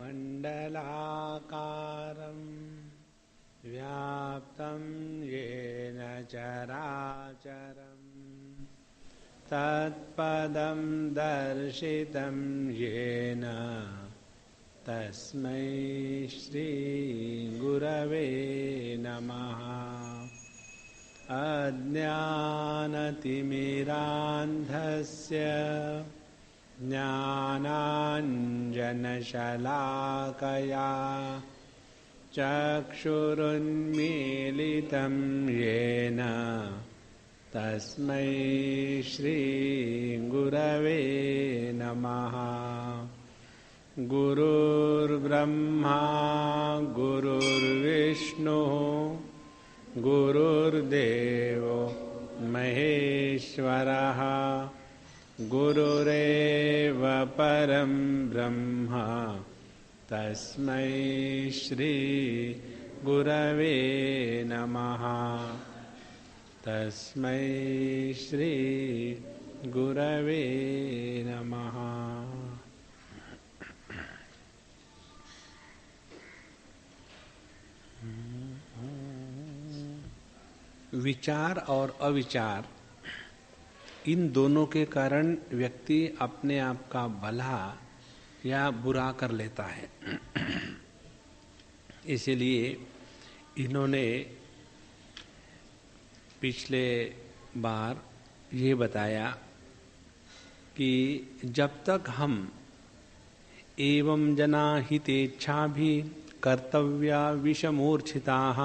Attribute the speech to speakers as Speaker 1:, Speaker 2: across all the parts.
Speaker 1: खण्डलाकारं व्याप्तं येन चराचरं तत्पदं दर्शितं येन तस्मै श्री गुरवे नमः। अज्ञानतिमिरान्धस्य ज्ञानाञ्जनशलाकया चक्षुरुन्मीलितं येन तस्मै श्री गुरवे नमः। गुरुर्ब्रह्मा गुरुर्विष्णुः गुरुर्देवो महेश्वरः गुरुरेव परं ब्रह्म तस्मै श्री गुरवे नमः। तस्मै श्री गुरवे नमः। विचार और अविचार, इन दोनों के कारण व्यक्ति अपने आप का भला या बुरा कर लेता है। इसलिए इन्होंने पिछले बार ये बताया कि जब तक हम एवं जना हितेच्छा भी कर्तव्या विषमूर्छिताः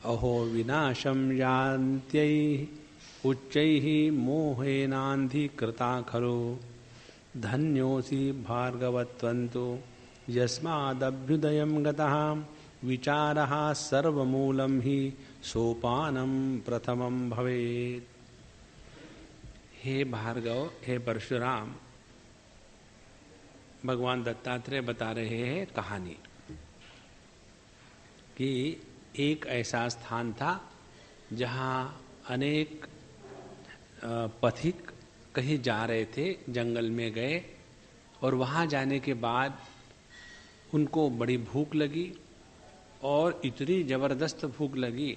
Speaker 1: अहो विनाशं यान्त्यैः उच्चैः मोहेनान्धिकृता खलु धन्योऽसि भार्गवत्वन्तु यस्मादभ्युदयं गतः विचारः सर्वमूलं हि सोपानं प्रथमं भवेत्। हे भार्गव, हे परशुराम, भगवान दत्तात्रेय बता रहे हैं कहानी कि एक ऐसा स्थान था जहाँ अनेक पथिक कहीं जा रहे थे, जंगल में गए और वहाँ जाने के बाद उनको बड़ी भूख लगी और इतनी जबरदस्त भूख लगी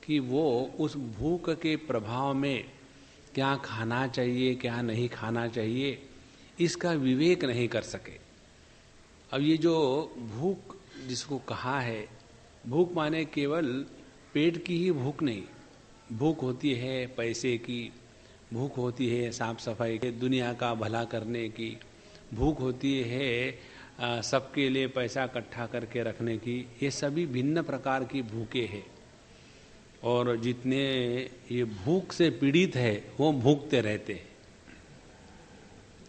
Speaker 1: कि वो उस भूख के प्रभाव में क्या खाना चाहिए क्या नहीं खाना चाहिए इसका विवेक नहीं कर सके। अब ये जो भूख जिसको कहा है, भूख माने केवल पेट की ही भूख नहीं, भूख होती है पैसे की, भूख होती है साफ सफाई की, दुनिया का भला करने की, भूख होती है सबके लिए पैसा इकट्ठा करके रखने की। ये सभी भिन्न प्रकार की भूखे हैं और जितने ये भूख से पीड़ित है वो भूखते रहते हैं।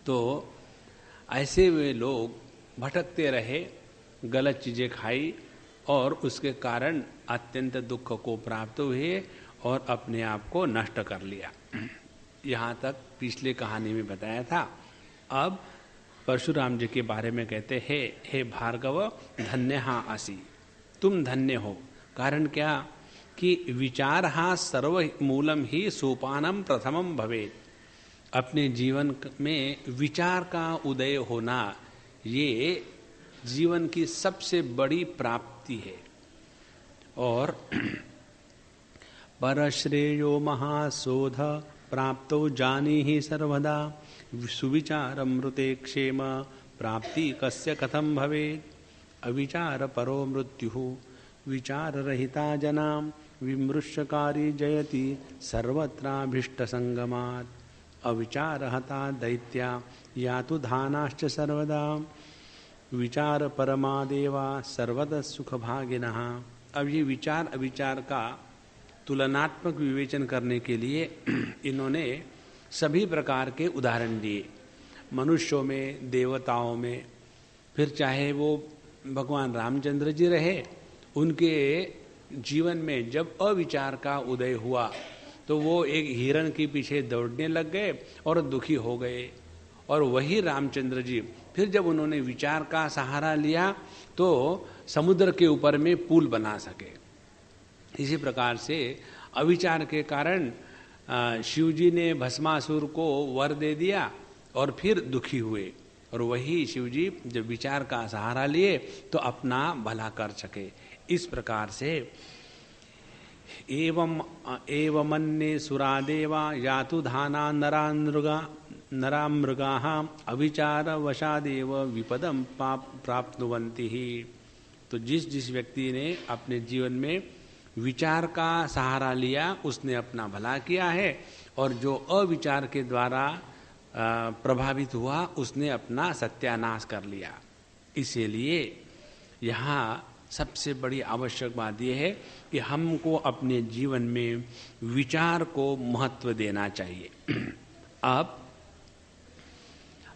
Speaker 1: तो ऐसे वे लोग भटकते रहे, गलत चीजें खाई और उसके कारण अत्यंत दुख को प्राप्त हुए और अपने आप को नष्ट कर लिया। यहाँ तक पिछले कहानी में बताया था। अब परशुराम जी के बारे में कहते हैं, हे भार्गव धन्यः असि, तुम धन्य हो। कारण क्या कि विचारः सर्वमूलं ही सोपानं प्रथमं भवेत्। अपने जीवन में विचार का उदय होना ये जीवन की सबसे बड़ी प्राप्ति है। और परश्रेयो महाशोध प्राप्तो जानीहि सर्वदा सुविचारमृते क्षेम प्राप्ति कस्य कथम भवेत्। अविचार परो मृत्युः विचार रहिता जनां विमृश्यकारी जयति सर्वत्राभीष्ट संगमात्। अविचार हता दैत्या यातु धानाश्च सर्वदा विचार परमादेवा सर्वतः सुख भागिनः। अब ये विचार अविचार का तुलनात्मक विवेचन करने के लिए इन्होंने सभी प्रकार के उदाहरण दिए, मनुष्यों में, देवताओं में, फिर चाहे वो भगवान रामचंद्र जी रहे, उनके जीवन में जब अविचार का उदय हुआ तो वो एक हिरण के पीछे दौड़ने लग गए और दुखी हो गए। और वही रामचंद्र जी फिर जब उन्होंने विचार का सहारा लिया तो समुद्र के ऊपर में पुल बना सके। इसी प्रकार से अविचार के कारण शिवजी ने भस्मासुर को वर दे दिया और फिर दुखी हुए। और वही शिवजी जब विचार का सहारा लिए तो अपना भला कर सके। इस प्रकार से एवमन्ये सुरादेवा यातु धाना नरा मृगाः अविचार वशादेव विपदम प्राप्नुवन्ति ही। तो जिस व्यक्ति ने अपने जीवन में विचार का सहारा लिया उसने अपना भला किया है, और जो अविचार के द्वारा प्रभावित हुआ उसने अपना सत्यानाश कर लिया। इसीलिए यहाँ सबसे बड़ी आवश्यक बात यह है कि हमको अपने जीवन में विचार को महत्व देना चाहिए। अब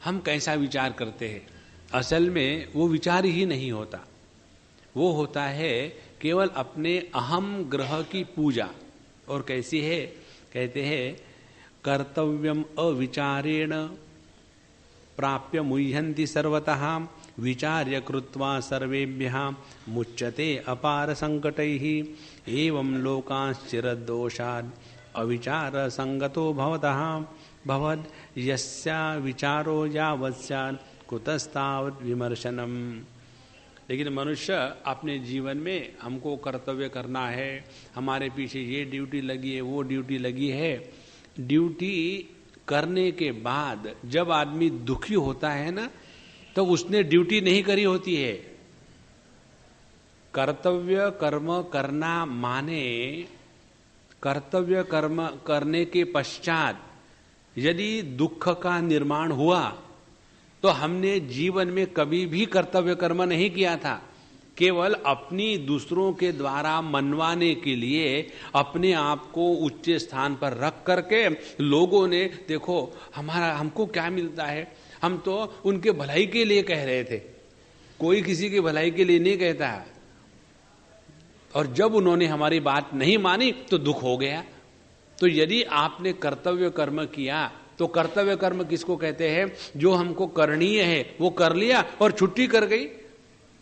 Speaker 1: हम कैसा विचार करते हैं? असल में वो विचार ही नहीं होता, वो होता है केवल अपने अहम ग्रह की पूजा। और कैसी है? कहते हैं कर्तव्यम अविचारेण प्राप्य मुह्यन्ति सर्वतः विचार्य कृत्वा सर्वेभ्यः मुच्यते अपार संकटैः एवं लोकांश्चिरदोषात् अविचार संगतो भवतः भवद यस्या विचारो यावत् स्यात् कुतस्तावत् विमर्शनम। लेकिन मनुष्य अपने जीवन में हमको कर्तव्य करना है, हमारे पीछे ये ड्यूटी लगी है, वो ड्यूटी लगी है। ड्यूटी करने के बाद जब आदमी दुखी होता है ना, तो उसने ड्यूटी नहीं करी होती है। कर्तव्य कर्म करना माने कर्तव्य कर्म करने के पश्चात यदि दुख का निर्माण हुआ तो हमने जीवन में कभी भी कर्तव्य कर्म नहीं किया था। केवल अपनी दूसरों के द्वारा मनवाने के लिए अपने आप को उच्च स्थान पर रख करके लोगों ने देखो हमको क्या मिलता है, हम तो उनके भलाई के लिए कह रहे थे, कोई किसी की भलाई के लिए नहीं कहता है। और जब उन्होंने हमारी बात नहीं मानी तो दुख हो गया। तो यदि आपने कर्तव्य कर्म किया तो कर्तव्य कर्म किसको कहते हैं? जो हमको करणीय है वो कर लिया और छुट्टी कर गई।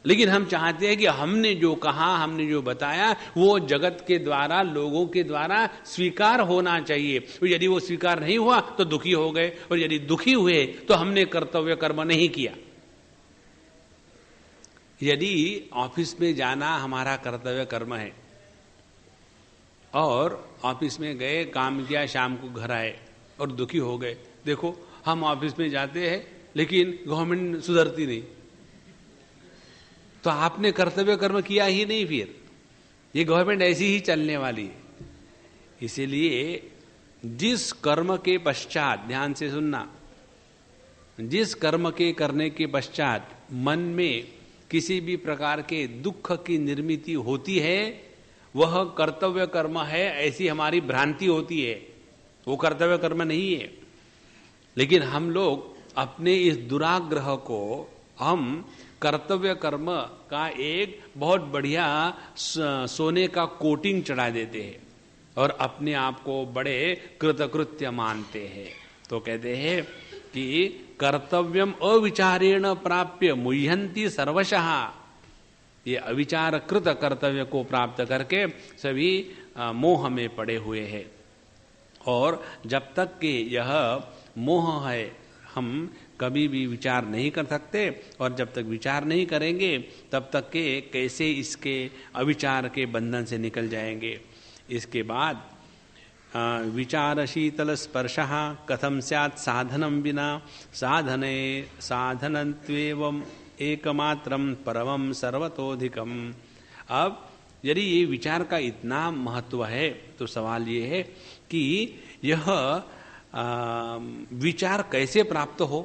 Speaker 1: लेकिन हम चाहते हैं कि हमने जो कहा, हमने जो बताया वो जगत के द्वारा, लोगों के द्वारा स्वीकार होना चाहिए। तो यदि वो स्वीकार नहीं हुआ तो दुखी हो गए, और यदि दुखी हुए तो हमने कर्तव्य कर्म नहीं किया। यदि ऑफिस में जाना हमारा कर्तव्य कर्म है और ऑफिस में गए, काम किया, शाम को घर आए और दुखी हो गए, देखो हम ऑफिस में जाते हैं लेकिन गवर्नमेंट सुधरती नहीं, तो आपने कर्तव्य कर्म किया ही नहीं। फिर ये गवर्नमेंट ऐसी ही चलने वाली है। इसीलिए जिस कर्म के पश्चात, ध्यान से सुनना, जिस कर्म के करने के पश्चात मन में किसी भी प्रकार के दुख की निर्मिति होती है वह कर्तव्य कर्म है, ऐसी हमारी भ्रांति होती है। वो कर्तव्य कर्म नहीं है। लेकिन हम लोग अपने इस दुराग्रह को हम कर्तव्य कर्म का एक बहुत बढ़िया सोने का कोटिंग चढ़ा देते हैं और अपने आप को बड़े कृतकृत्य मानते हैं। तो कहते हैं कि कर्तव्यम अविचारेण प्राप्य मुह्यन्ति सर्वशः। ये अविचार कृत कर्तव्य को प्राप्त करके सभी मोह में पड़े हुए हैं। और जब तक कि यह मोह है हम कभी भी विचार नहीं कर सकते, और जब तक विचार नहीं करेंगे तब तक के कैसे इसके अविचार के बंधन से निकल जाएंगे। इसके बाद विचार शीतल स्पर्शः कथम स्यात् साधनम विना साधने साधनत्वेवम् एकमात्रम परमं सर्वतोधिकम। अब यदि ये विचार का इतना महत्व है तो सवाल ये है कि यह विचार कैसे प्राप्त हो।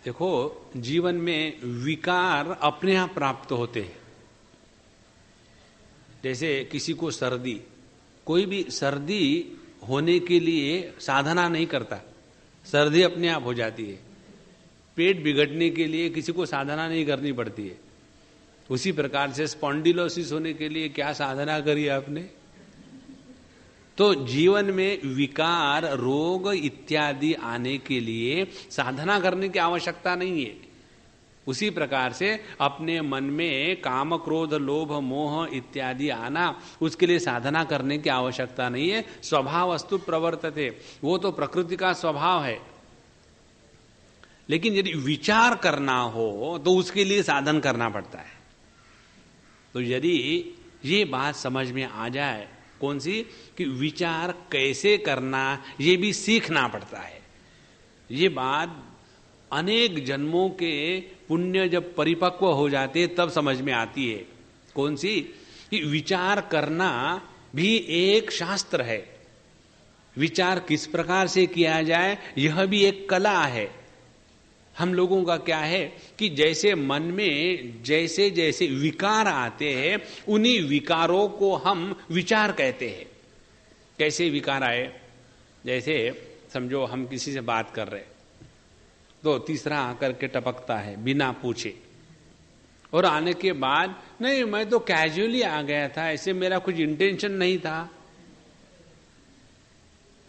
Speaker 1: देखो जीवन में विकार अपने आप प्राप्त होते हैं। जैसे किसी को सर्दी, कोई भी सर्दी होने के लिए साधना नहीं करता, सर्दी अपने आप हो जाती है। पेट बिगड़ने के लिए किसी को साधना नहीं करनी पड़ती है। उसी प्रकार से स्पॉन्डिलोसिस होने के लिए क्या साधना करी आपने? तो जीवन में विकार, रोग इत्यादि आने के लिए साधना करने की आवश्यकता नहीं है। उसी प्रकार से अपने मन में काम, क्रोध, लोभ, मोह इत्यादि आना, उसके लिए साधना करने की आवश्यकता नहीं है। स्वभाव वस्तु प्रवर्तते, वो तो प्रकृति का स्वभाव है। लेकिन यदि विचार करना हो तो उसके लिए साधन करना पड़ता है। तो यदि ये बात समझ में आ जाए, कौन सी, कि विचार कैसे करना ये भी सीखना पड़ता है। ये बात अनेक जन्मों के पुण्य जब परिपक्व हो जाते तब समझ में आती है। कौन सी, कि विचार करना भी एक शास्त्र है। विचार किस प्रकार से किया जाए यह भी एक कला है। हम लोगों का क्या है कि जैसे मन में जैसे जैसे विकार आते हैं उन्हीं विकारों को हम विचार कहते हैं। कैसे विकार आए, जैसे समझो हम किसी से बात कर रहे तो तीसरा आकर के टपकता है बिना पूछे, और आने के बाद नहीं मैं तो कैजुअली आ गया था, ऐसे मेरा कुछ इंटेंशन नहीं था।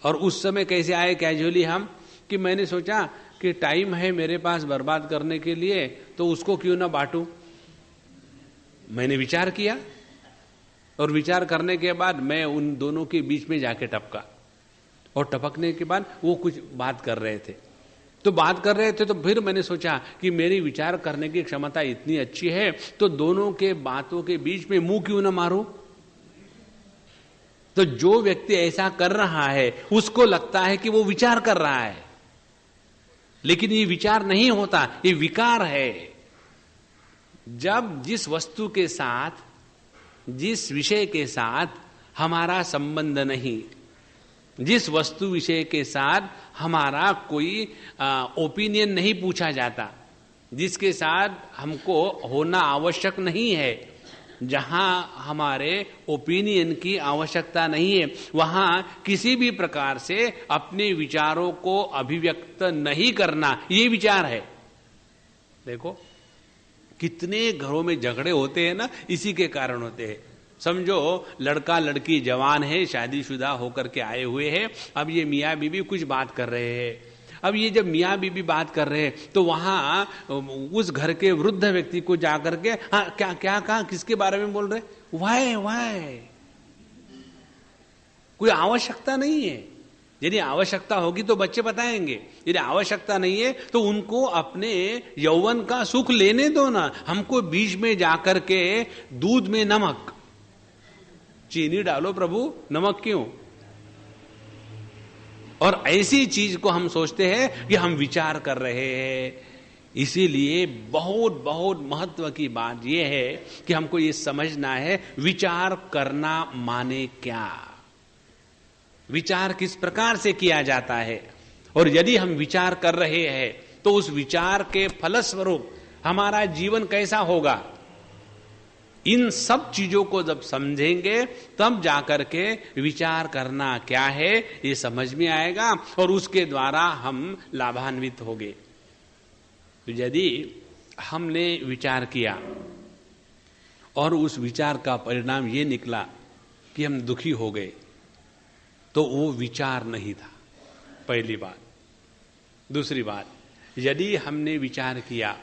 Speaker 1: और उस समय कैसे आए कैजुअली हम, कि मैंने सोचा कि टाइम है मेरे पास बर्बाद करने के लिए तो उसको क्यों ना बांटूं। मैंने विचार किया और विचार करने के बाद मैं उन दोनों के बीच में जाके टपका, और टपकने के बाद वो कुछ बात कर रहे थे तो फिर मैंने सोचा कि मेरी विचार करने की क्षमता इतनी अच्छी है तो दोनों के बातों के बीच में मुंह क्यों ना मारूं। तो जो व्यक्ति ऐसा कर रहा है उसको लगता है कि वो विचार कर रहा है, लेकिन ये विचार नहीं होता, ये विकार है। जब जिस वस्तु के साथ, जिस विषय के साथ हमारा संबंध नहीं, जिस वस्तु विषय के साथ हमारा कोई ओपिनियन नहीं पूछा जाता, जिसके साथ हमको होना आवश्यक नहीं है, जहां हमारे ओपिनियन की आवश्यकता नहीं है, वहां किसी भी प्रकार से अपने विचारों को अभिव्यक्त नहीं करना, ये विचार है। देखो कितने घरों में झगड़े होते हैं ना, इसी के कारण होते हैं। समझो लड़का लड़की जवान है, शादीशुदा होकर के आए हुए हैं, अब ये मियाँ बीबी कुछ बात कर रहे हैं। अब ये जब मियाँ बीबी बात कर रहे हैं तो वहां उस घर के वृद्ध व्यक्ति को जाकर के हाँ क्या क्या कहा, किसके बारे में बोल रहे, वाय कोई आवश्यकता नहीं है। यदि आवश्यकता होगी तो बच्चे बताएंगे, यदि आवश्यकता नहीं है तो उनको अपने यौवन का सुख लेने दो ना। हमको बीच में जाकर के दूध में नमक, चीनी डालो प्रभु, नमक क्यों। और ऐसी चीज को हम सोचते हैं कि हम विचार कर रहे हैं। इसीलिए बहुत बहुत महत्व की बात यह है कि हमको ये समझना है विचार करना माने क्या, विचार किस प्रकार से किया जाता है। और यदि हम विचार कर रहे हैं तो उस विचार के फलस्वरूप हमारा जीवन कैसा होगा, इन सब चीजों को जब समझेंगे तब जाकर के विचार करना क्या है ये समझ में आएगा और उसके द्वारा हम लाभान्वित होंगे। तो यदि हमने विचार किया और उस विचार का परिणाम ये निकला कि हम दुखी हो गए, तो वो विचार नहीं था, पहली बात। दूसरी बात, यदि हमने विचार किया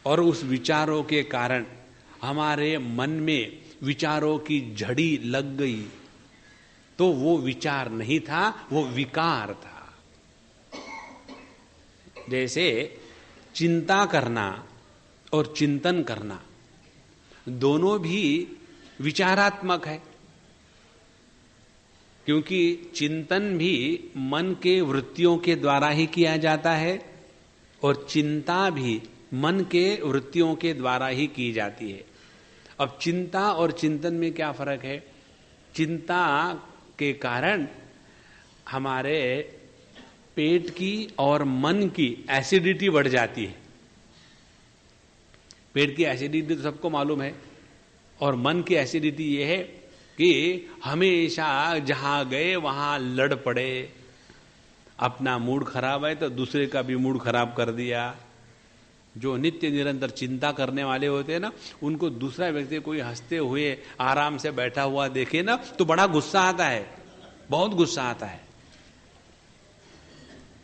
Speaker 1: और उस विचारों के कारण हमारे मन में विचारों की झड़ी लग गई, तो वो विचार नहीं था, वो विकार था। जैसे चिंता करना और चिंतन करना दोनों भी विचारात्मक है, क्योंकि चिंतन भी मन के वृत्तियों के द्वारा ही किया जाता है और चिंता भी मन के वृत्तियों के द्वारा ही की जाती है। अब चिंता और चिंतन में क्या फर्क है? चिंता के कारण हमारे पेट की और मन की एसिडिटी बढ़ जाती है। पेट की एसिडिटी तो सबको मालूम है, और मन की एसिडिटी यह है कि हमेशा जहां गए वहां लड़ पड़े। अपना मूड खराब है तो दूसरे का भी मूड खराब कर दिया। जो नित्य निरंतर चिंता करने वाले होते हैं ना, उनको दूसरा व्यक्ति कोई हंसते हुए आराम से बैठा हुआ देखे ना तो बड़ा गुस्सा आता है, बहुत गुस्सा आता है,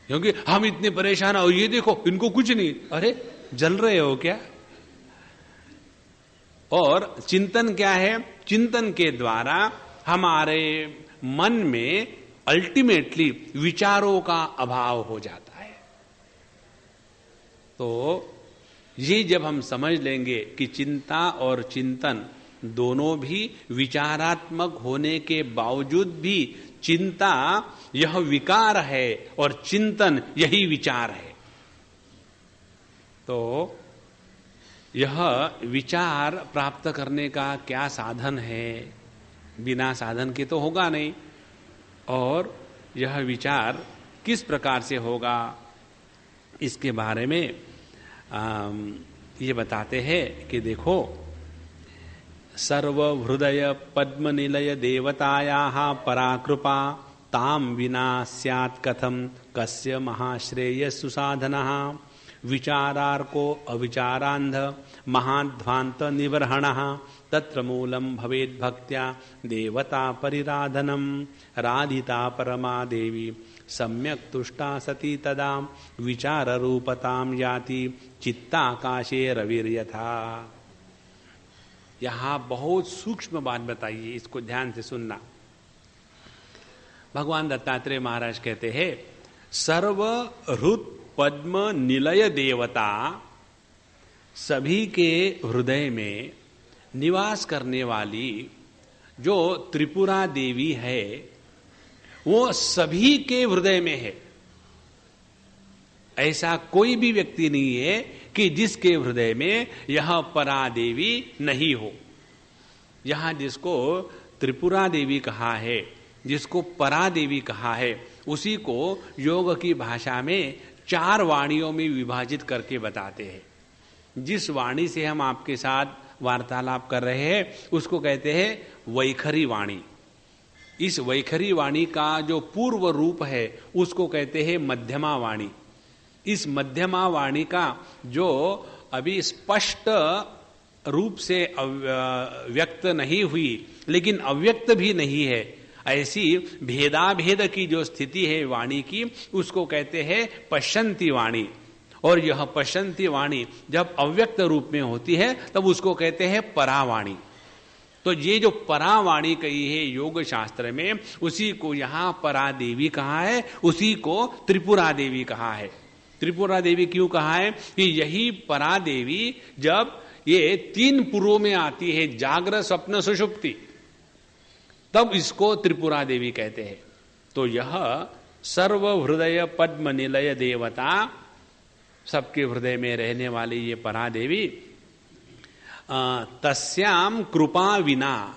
Speaker 1: क्योंकि हम इतने परेशान और ये देखो इनको कुछ नहीं, अरे जल रहे हो क्या। और चिंतन क्या है? चिंतन के द्वारा हमारे मन में अल्टीमेटली विचारों का अभाव हो जाता है। तो ये जब हम समझ लेंगे कि चिंता और चिंतन दोनों भी विचारात्मक होने के बावजूद भी चिंता यह विकार है और चिंतन यही विचार है, तो यह विचार प्राप्त करने का क्या साधन है? बिना साधन के तो होगा नहीं। और यह विचार किस प्रकार से होगा, इसके बारे में ये बताते हैं कि देखो, सर्वहृदय पद्मनिलय देवतायाः पराकृपा ताम विना स्यात् कथम कस्य महाश्रेय सुसाधनः विचारार्को अविचारांध महाध्वांत निवर्हणः तत्र मूलम भवेद भक्त्या देवता परिराधनम राधिता परमा देवी सम्यक तुष्टा सती तदा विचार रूपताम याति चित्ताकाशे रविर्यथा। यहां बहुत सूक्ष्म बात बताइए, इसको ध्यान से सुनना। भगवान दत्तात्रेय महाराज कहते हैं, सर्वहृत पद्म निलय देवता, सभी के हृदय में निवास करने वाली जो त्रिपुरा देवी है, वो सभी के हृदय में है। ऐसा कोई भी व्यक्ति नहीं है कि जिसके हृदय में यह परा देवी नहीं हो। यहां जिसको त्रिपुरा देवी कहा है, जिसको परा देवी कहा है, उसी को योग की भाषा में 4 वाणियों में विभाजित करके बताते हैं। जिस वाणी से हम आपके साथ वार्तालाप कर रहे हैं उसको कहते हैं वैखरी वाणी। इस वैखरी वाणी का जो पूर्व रूप है उसको कहते हैं मध्यमा वाणी। इस मध्यमा वाणी का जो अभी स्पष्ट रूप से व्यक्त नहीं हुई लेकिन अव्यक्त भी नहीं है, ऐसी भेदाभेद की जो स्थिति है वाणी की, उसको कहते हैं पश्यंती वाणी। और यह पश्यंती वाणी जब अव्यक्त रूप में होती है तब उसको कहते हैं परावाणी। तो ये जो परावाणी कही है योग शास्त्र में, उसी को यहां परा देवी कहा है, उसी को त्रिपुरा देवी कहा है। त्रिपुरा देवी क्यों कहा है? कि यही परा देवी जब ये 3 पुरों में आती है, जागृत स्वप्न सुषुप्ति, तब इसको त्रिपुरा देवी कहते हैं। तो यह सर्व हृदय पद्म निलय देवता, सबके हृदय में रहने वाली ये परा देवी, तस्याम कृपा विना,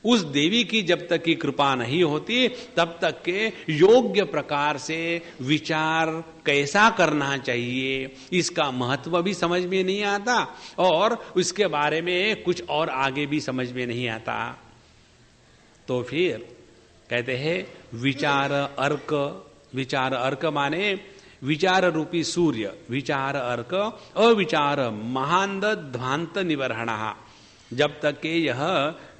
Speaker 1: उस देवी की जब तक की कृपा नहीं होती तब तक के योग्य प्रकार से विचार कैसा करना चाहिए इसका महत्व भी समझ में नहीं आता और उसके बारे में कुछ और आगे भी समझ में नहीं आता। तो फिर कहते हैं विचार अर्क। विचार अर्क माने विचार रूपी सूर्य, विचार अर्क अविचार महांद ध्वांत निवर्हणः। जब तक के यह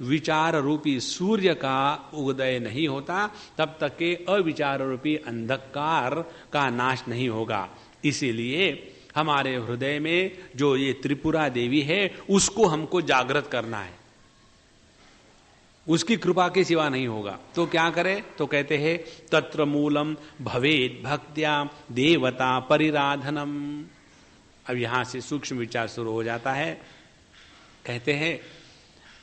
Speaker 1: विचार रूपी सूर्य का उदय नहीं होता तब तक के अविचार रूपी अंधकार का नाश नहीं होगा। इसीलिए हमारे हृदय में जो ये त्रिपुरा देवी है उसको हमको जागृत करना है, उसकी कृपा के सिवा नहीं होगा। तो क्या करें? तो कहते हैं तत्र मूलम भवेद भक्त्या देवता परिराधनम। अब यहां से सूक्ष्म विचार शुरू हो जाता है। कहते हैं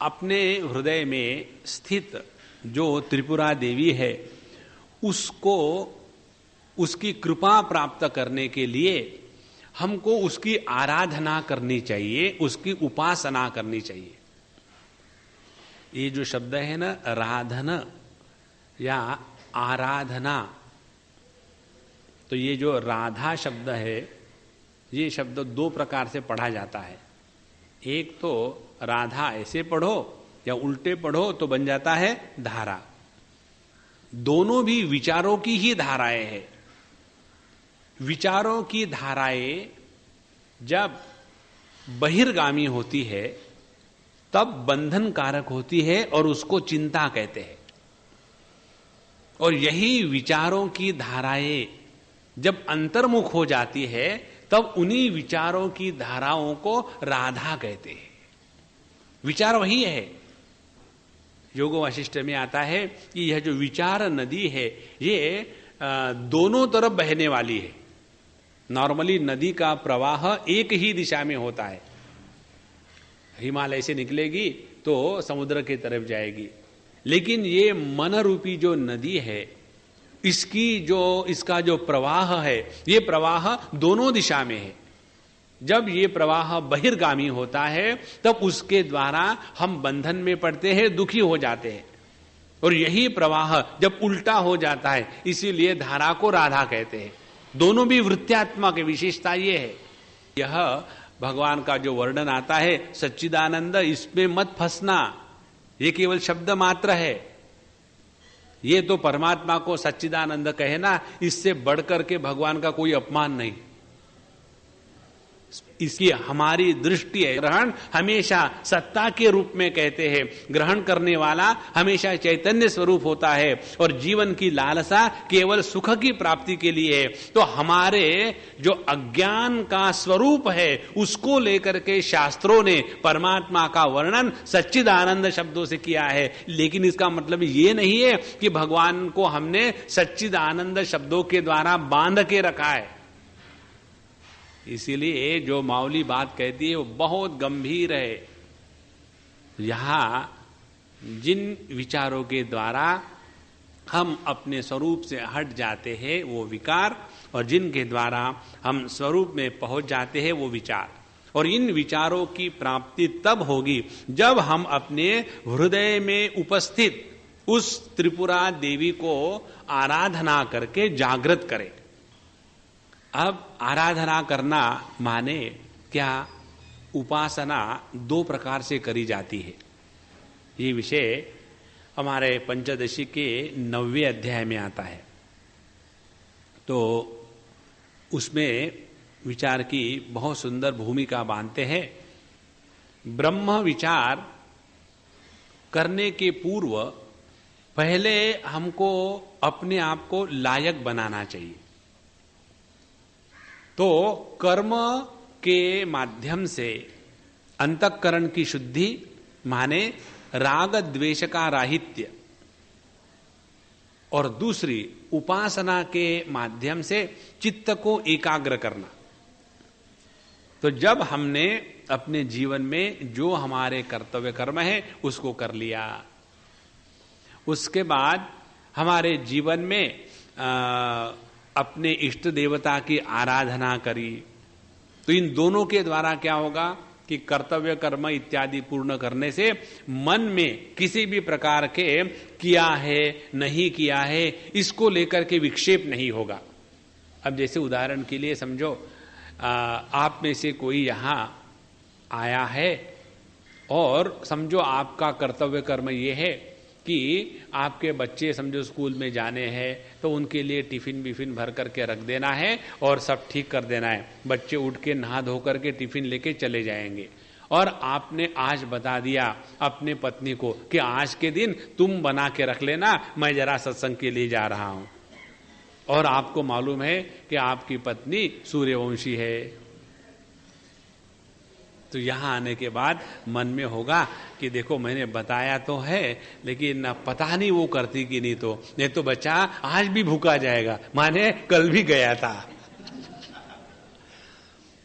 Speaker 1: अपने हृदय में स्थित जो त्रिपुरा देवी है उसको, उसकी कृपा प्राप्त करने के लिए हमको उसकी आराधना करनी चाहिए, उसकी उपासना करनी चाहिए। ये जो शब्द है ना, राधन या आराधना, तो ये जो राधा शब्द है, ये शब्द 2 प्रकार से पढ़ा जाता है। एक तो राधा ऐसे पढ़ो या उल्टे पढ़ो तो बन जाता है धारा। दोनों भी विचारों की ही धाराएं हैं। विचारों की धाराएं जब बहिर्गामी होती है तब बंधन कारक होती है और उसको चिंता कहते हैं। और यही विचारों की धाराएं जब अंतर्मुख हो जाती है तब उन्हीं विचारों की धाराओं को राधा कहते हैं। विचार वही है। योग वासिष्ठ में आता है कि यह जो विचार नदी है ये दोनों तरफ बहने वाली है। नॉर्मली नदी का प्रवाह एक ही दिशा में होता है, हिमालय से निकलेगी तो समुद्र की तरफ जाएगी। लेकिन ये मन रूपी जो नदी है, इसका जो प्रवाह है, ये प्रवाह दोनों दिशा में है। जब ये प्रवाह बहिर्गामी होता है तब उसके द्वारा हम बंधन में पड़ते हैं, दुखी हो जाते हैं। और यही प्रवाह जब उल्टा हो जाता है, इसीलिए धारा को राधा कहते हैं। दोनों भी वृत्त्यात्मक विशेषता ये है। यह भगवान का जो वर्णन आता है सच्चिदानंद, इसमें मत फंसना, ये केवल शब्द मात्र है। ये तो परमात्मा को सच्चिदानंद कहे ना, इससे बढ़कर के भगवान का कोई अपमान नहीं। इसकी हमारी दृष्टि है, ग्रहण हमेशा सत्ता के रूप में कहते हैं। ग्रहण करने वाला हमेशा चैतन्य स्वरूप होता है और जीवन की लालसा केवल सुख की प्राप्ति के लिए है। तो हमारे जो अज्ञान का स्वरूप है उसको लेकर के शास्त्रों ने परमात्मा का वर्णन सच्चिदानंद शब्दों से किया है। लेकिन इसका मतलब ये नहीं है कि भगवान को हमने सच्चिदानंद शब्दों के द्वारा बांध के रखा है। इसीलिए जो माऊली बात कहती है वो बहुत गंभीर है। यहां जिन विचारों के द्वारा हम अपने स्वरूप से हट जाते हैं वो विकार, और जिनके द्वारा हम स्वरूप में पहुंच जाते हैं वो विचार। और इन विचारों की प्राप्ति तब होगी जब हम अपने हृदय में उपस्थित उस त्रिपुरा देवी को आराधना करके जागृत करें। अब आराधना करना माने क्या? उपासना दो प्रकार से करी जाती है। ये विषय हमारे पंचदशी के 9वें अध्याय में आता है। तो उसमें विचार की बहुत सुंदर भूमिका बांधते हैं। ब्रह्म विचार करने के पूर्व पहले हमको अपने आप को लायक बनाना चाहिए। तो कर्म के माध्यम से अंतःकरण की शुद्धि माने राग द्वेष का राहित्य, और दूसरी उपासना के माध्यम से चित्त को एकाग्र करना। तो जब हमने अपने जीवन में जो हमारे कर्तव्य कर्म है उसको कर लिया, उसके बाद हमारे जीवन में अपने इष्ट देवता की आराधना करी, तो इन दोनों के द्वारा क्या होगा कि कर्तव्य कर्म इत्यादि पूर्ण करने से मन में किसी भी प्रकार के किया है नहीं किया है इसको लेकर के विक्षेप नहीं होगा। अब जैसे उदाहरण के लिए समझो, आप में से कोई यहां आया है और समझो आपका कर्तव्य कर्म ये है कि आपके बच्चे समझो स्कूल में जाने हैं तो उनके लिए टिफिन बिफिन भर करके रख देना है और सब ठीक कर देना है। बच्चे उठ के नहा धो करके टिफिन लेके चले जाएंगे, और आपने आज बता दिया अपने पत्नी को कि आज के दिन तुम बना के रख लेना, मैं जरा सत्संग के लिए जा रहा हूं। और आपको मालूम है कि आपकी पत्नी सूर्यवंशी है, तो यहां आने के बाद मन में होगा कि देखो मैंने बताया तो है लेकिन पता नहीं वो करती कि नहीं तो बच्चा आज भी भूखा जाएगा, माने कल भी गया था।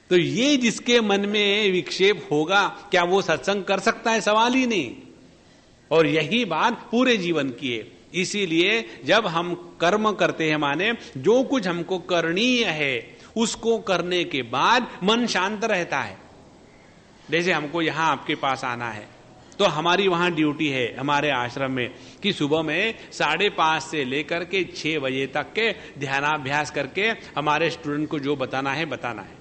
Speaker 1: तो ये जिसके मन में विक्षेप होगा, क्या वो सत्संग कर सकता है? सवाल ही नहीं। और यही बात पूरे जीवन की है। इसीलिए जब हम कर्म करते हैं, माने जो कुछ हमको करणीय है उसको करने के बाद मन शांत रहता है। जैसे हमको यहां आपके पास आना है तो हमारी वहां ड्यूटी है हमारे आश्रम में कि सुबह में 5:30 से लेकर के 6 बजे तक के ध्यानाभ्यास करके हमारे स्टूडेंट को जो बताना है बताना है।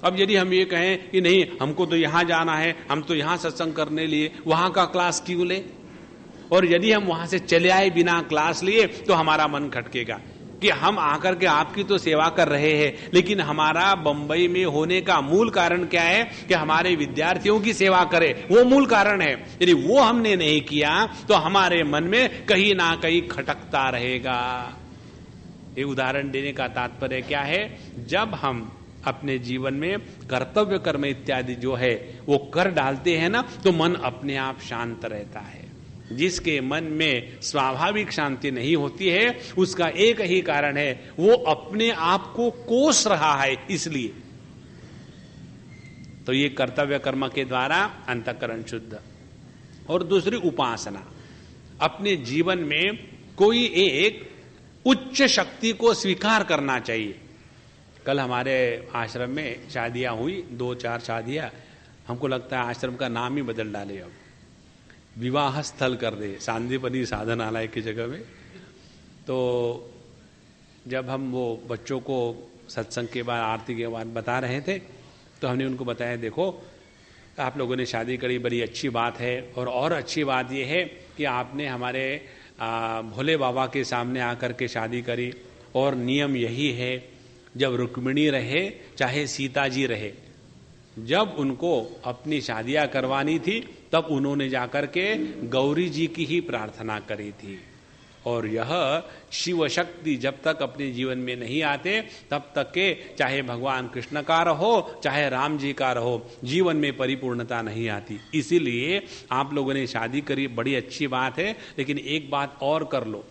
Speaker 1: अब यदि हम ये कहें कि नहीं हमको तो यहां जाना है, हम तो यहां सत्संग करने लिए, वहां का क्लास क्यों ले? और यदि हम वहां से चले आए बिना क्लास लिए तो हमारा मन खटकेगा कि हम आकर के आपकी तो सेवा कर रहे हैं, लेकिन हमारा बंबई में होने का मूल कारण क्या है कि हमारे विद्यार्थियों की सेवा करें, वो मूल कारण है। यदि वो हमने नहीं किया तो हमारे मन में कहीं ना कहीं खटकता रहेगा। ये उदाहरण देने का तात्पर्य क्या है? जब हम अपने जीवन में कर्तव्य कर्म इत्यादि जो है वो कर डालते हैं ना, तो मन अपने आप शांत रहता है। जिसके मन में स्वाभाविक शांति नहीं होती है उसका एक ही कारण है, वो अपने आप को कोस रहा है। इसलिए तो ये कर्तव्य कर्म के द्वारा अंतःकरण शुद्ध। और दूसरी उपासना, अपने जीवन में कोई एक उच्च शक्ति को स्वीकार करना चाहिए। कल हमारे आश्रम में शादियां हुई, 2-4 शादियां। हमको लगता है आश्रम का नाम ही बदल डाले, अब विवाह स्थल कर दे, सांदीपनी साधनालय की जगह में। तो जब हम वो बच्चों को सत्संग के बाद, आरती के बाद बता रहे थे, तो हमने उनको बताया, देखो आप लोगों ने शादी करी, बड़ी अच्छी बात है। और अच्छी बात यह है कि आपने हमारे भोले बाबा के सामने आकर के शादी करी। और नियम यही है, जब रुक्मिणी रहे चाहे सीता जी रहे, जब उनको अपनी शादियां करवानी थी तब उन्होंने जाकर के गौरी जी की ही प्रार्थना करी थी। और यह शिव शक्ति जब तक अपने जीवन में नहीं आते तब तक के, चाहे भगवान कृष्ण का रहो चाहे राम जी का रहो, जीवन में परिपूर्णता नहीं आती। इसीलिए आप लोगों ने शादी करी, बड़ी अच्छी बात है, लेकिन एक बात और कर लो,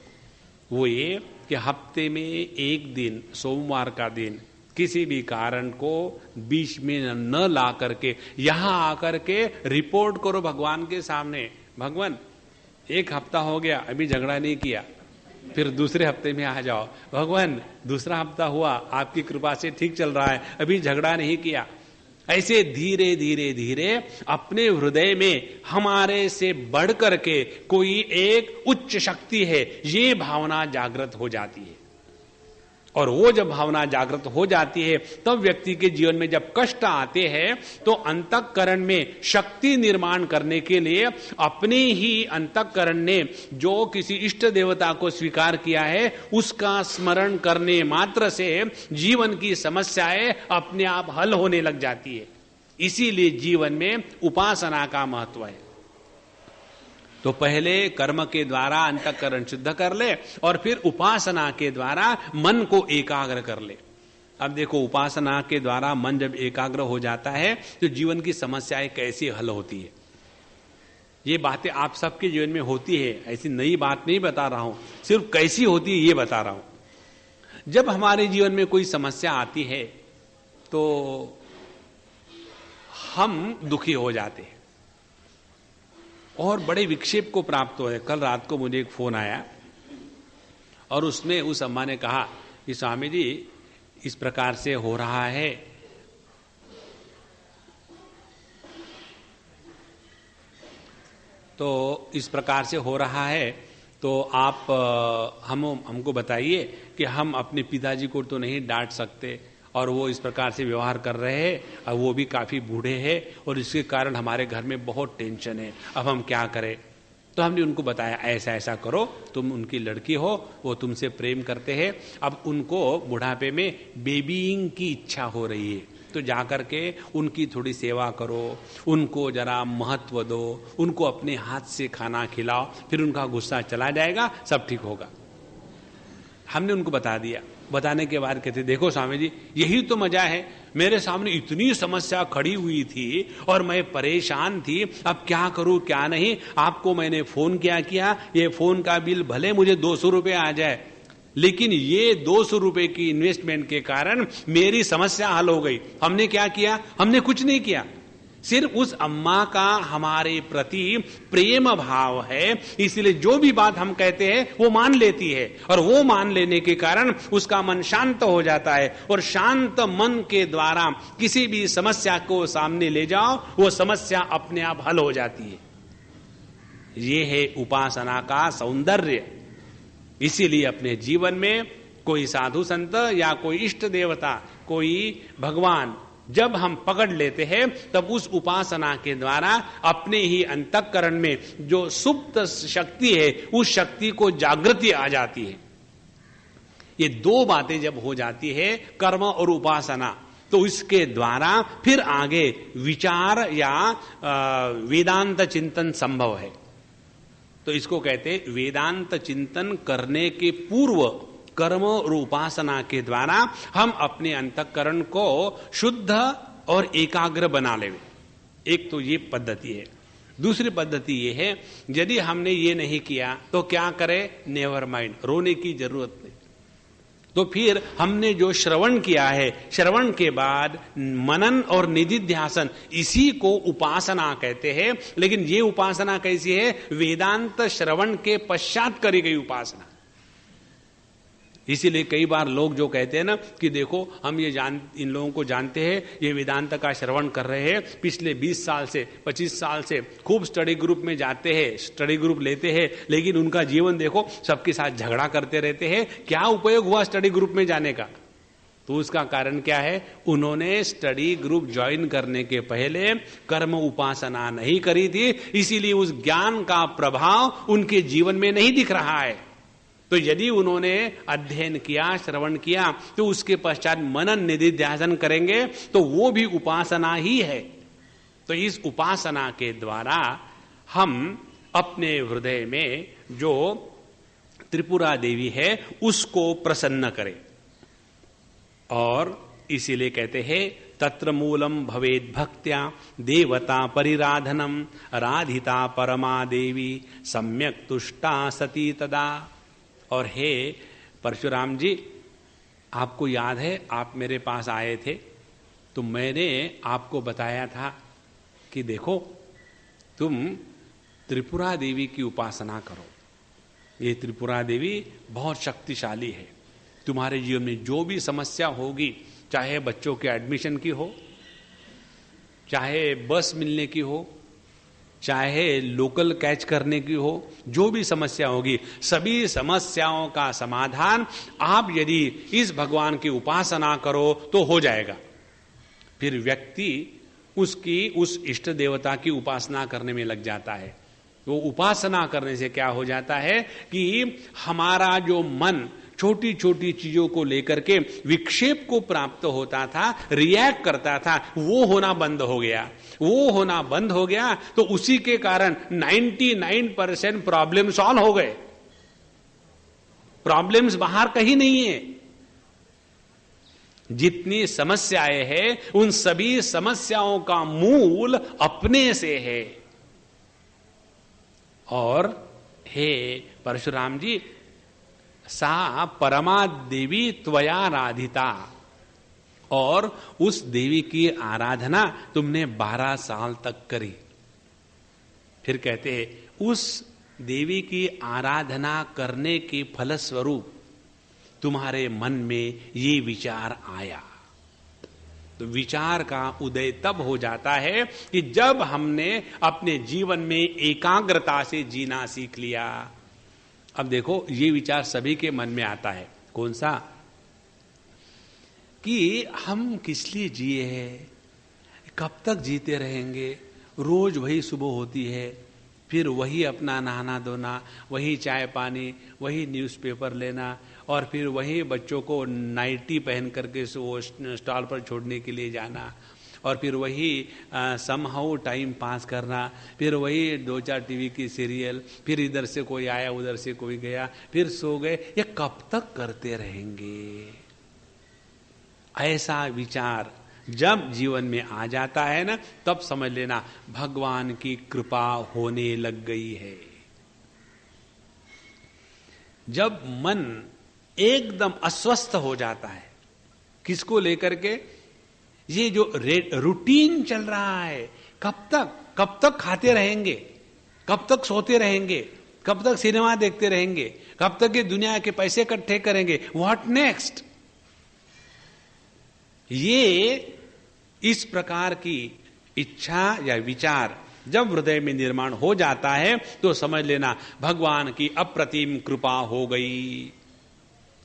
Speaker 1: वो ये कि हफ्ते में एक दिन, सोमवार का दिन, किसी भी कारण को बीच में न ला करके यहां आकर के रिपोर्ट करो भगवान के सामने, भगवान एक हफ्ता हो गया अभी झगड़ा नहीं किया, फिर दूसरे हफ्ते में आ जाओ, भगवान दूसरा हफ्ता हुआ आपकी कृपा से ठीक चल रहा है, अभी झगड़ा नहीं किया। ऐसे धीरे धीरे धीरे अपने हृदय में हमारे से बढ़ करके कोई एक उच्च शक्ति है, ये भावना जागृत हो जाती है। और वो जब भावना जागृत हो जाती है तब व्यक्ति के जीवन में जब कष्ट आते हैं तो अंतःकरण में शक्ति निर्माण करने के लिए अपने ही अंतःकरण ने जो किसी इष्ट देवता को स्वीकार किया है उसका स्मरण करने मात्र से जीवन की समस्याएं अपने आप हल होने लग जाती है। इसीलिए जीवन में उपासना का महत्व है। तो पहले कर्म के द्वारा अंतःकरण शुद्ध कर ले और फिर उपासना के द्वारा मन को एकाग्र कर ले। अब देखो, उपासना के द्वारा मन जब एकाग्र हो जाता है तो जीवन की समस्याएं कैसे हल होती है। ये बातें आप सबके जीवन में होती है, ऐसी नई बात नहीं बता रहा हूं, सिर्फ कैसी होती है ये बता रहा हूं। जब हमारे जीवन में कोई समस्या आती है तो हम दुखी हो जाते हैं और बड़े विक्षेप को प्राप्त हो है। कल रात को मुझे एक फोन आया और उसमें उस अम्मा ने कहा कि स्वामी जी इस प्रकार से हो रहा है, तो इस प्रकार से हो रहा है, तो आप हमको बताइए कि हम अपने पिताजी को तो नहीं डांट सकते और वो इस प्रकार से व्यवहार कर रहे हैं और वो भी काफी बूढ़े हैं और इसके कारण हमारे घर में बहुत टेंशन है, अब हम क्या करें। तो हमने उनको बताया ऐसा ऐसा करो, तुम उनकी लड़की हो, वो तुमसे प्रेम करते हैं, अब उनको बुढ़ापे में बेबीइंग की इच्छा हो रही है, तो जाकर के उनकी थोड़ी सेवा करो, उनको जरा महत्व दो, उनको अपने हाथ से खाना खिलाओ, फिर उनका गुस्सा चला जाएगा, सब ठीक होगा। हमने उनको बता दिया। बताने के बाद कहते देखो स्वामी जी यही तो मजा है, मेरे सामने इतनी समस्या खड़ी हुई थी और मैं परेशान थी, अब क्या करूं क्या नहीं। आपको मैंने फोन किया, ये फोन का बिल भले मुझे 200 रुपए आ जाए, लेकिन ये 200 रुपए की इन्वेस्टमेंट के कारण मेरी समस्या हल हो गई। हमने क्या किया? हमने कुछ नहीं किया, सिर्फ उस अम्मा का हमारे प्रति प्रेम भाव है, इसलिए जो भी बात हम कहते हैं वो मान लेती है और वो मान लेने के कारण उसका मन शांत हो जाता है और शांत मन के द्वारा किसी भी समस्या को सामने ले जाओ, वो समस्या अपने आप हल हो जाती है। ये है उपासना का सौंदर्य। इसीलिए अपने जीवन में कोई साधु संत या कोई इष्ट देवता, कोई भगवान जब हम पकड़ लेते हैं तब उस उपासना के द्वारा अपने ही अंतःकरण में जो सुप्त शक्ति है उस शक्ति को जागृति आ जाती है। ये दो बातें जब हो जाती है, कर्म और उपासना, तो इसके द्वारा फिर आगे विचार या वेदांत चिंतन संभव है। तो इसको कहते वेदांत चिंतन करने के पूर्व कर्म और उपासना के द्वारा हम अपने अंतःकरण को शुद्ध और एकाग्र बना लेवे। एक तो ये पद्धति है। दूसरी पद्धति ये है, यदि हमने ये नहीं किया तो क्या करें, नेवर माइंड, रोने की जरूरत नहीं। तो फिर हमने जो श्रवण किया है, श्रवण के बाद मनन और निधिध्यासन, इसी को उपासना कहते हैं। लेकिन ये उपासना कैसी है, वेदांत श्रवण के पश्चात करी गई उपासना। इसीलिए कई बार लोग जो कहते हैं ना कि देखो हम इन लोगों को जानते हैं, ये वेदांत का श्रवण कर रहे हैं, पिछले 20 साल से 25 साल से खूब स्टडी ग्रुप में जाते हैं, स्टडी ग्रुप लेते हैं, लेकिन उनका जीवन देखो सबके साथ झगड़ा करते रहते हैं। क्या उपयोग हुआ स्टडी ग्रुप में जाने का? तो उसका कारण क्या है, उन्होंने स्टडी ग्रुप ज्वाइन करने के पहले कर्म उपासना नहीं करी थी, इसीलिए उस ज्ञान का प्रभाव उनके जीवन में नहीं दिख रहा है। तो यदि उन्होंने अध्ययन किया, श्रवण किया, तो उसके पश्चात मनन निधिध्यासन करेंगे तो वो भी उपासना ही है। तो इस उपासना के द्वारा हम अपने हृदय में जो त्रिपुरा देवी है उसको प्रसन्न करें। और इसीलिए कहते हैं तत्र मूलम भवेद भक्त्या देवता परिराधनम राधिता परमा देवी सम्यक तुष्टा सती तदा। और हे परशुराम जी, आपको याद है आप मेरे पास आए थे तो मैंने आपको बताया था कि देखो तुम त्रिपुरा देवी की उपासना करो। ये त्रिपुरा देवी बहुत शक्तिशाली है। तुम्हारे जीवन में जो भी समस्या होगी, चाहे बच्चों के एडमिशन की हो, चाहे बस मिलने की हो, चाहे लोकल कैच करने की हो, जो भी समस्या होगी, सभी समस्याओं का समाधान आप यदि इस भगवान की उपासना करो तो हो जाएगा। फिर व्यक्ति उस इष्ट देवता की उपासना करने में लग जाता है। वो उपासना करने से क्या हो जाता है कि हमारा जो मन छोटी छोटी चीजों को लेकर के विक्षेप को प्राप्त होता था, रिएक्ट करता था, वो होना बंद हो गया। वो होना बंद हो गया तो उसी के कारण 99% प्रॉब्लम सॉल्व हो गए। प्रॉब्लम्स बाहर कहीं नहीं है। जितनी समस्याएं हैं उन सभी समस्याओं का मूल अपने से है। और हे परशुराम जी, सा परमा देवी त्वया राधिता, और उस देवी की आराधना तुमने 12 साल तक करी। फिर कहते हैं उस देवी की आराधना करने के फलस्वरूप तुम्हारे मन में ये विचार आया। तो विचार का उदय तब हो जाता है कि जब हमने अपने जीवन में एकाग्रता से जीना सीख लिया। अब देखो ये विचार सभी के मन में आता है। कौन सा? कि हम किस लिए जिए हैं, कब तक जीते रहेंगे। रोज वही सुबह होती है, फिर वही अपना नहाना धोना, वही चाय पानी, वही न्यूज़पेपर लेना, और फिर वही बच्चों को नाइटी पहन करके वो स्टॉल पर छोड़ने के लिए जाना, और फिर वही समहाउ टाइम पास करना, फिर वही 2-4 टीवी की सीरियल, फिर इधर से कोई आया उधर से कोई गया, फिर सो गए। ये कब तक करते रहेंगे? ऐसा विचार जब जीवन में आ जाता है ना, तब समझ लेना भगवान की कृपा होने लग गई है। जब मन एकदम अस्वस्थ हो जाता है, किसको लेकर के? ये जो रूटीन चल रहा है, कब तक खाते रहेंगे, कब तक सोते रहेंगे, कब तक सिनेमा देखते रहेंगे, कब तक ये दुनिया के पैसे इकट्ठे करेंगे, व्हाट नेक्स्ट? ये इस प्रकार की इच्छा या विचार जब हृदय में निर्माण हो जाता है तो समझ लेना भगवान की अप्रतिम कृपा हो गई।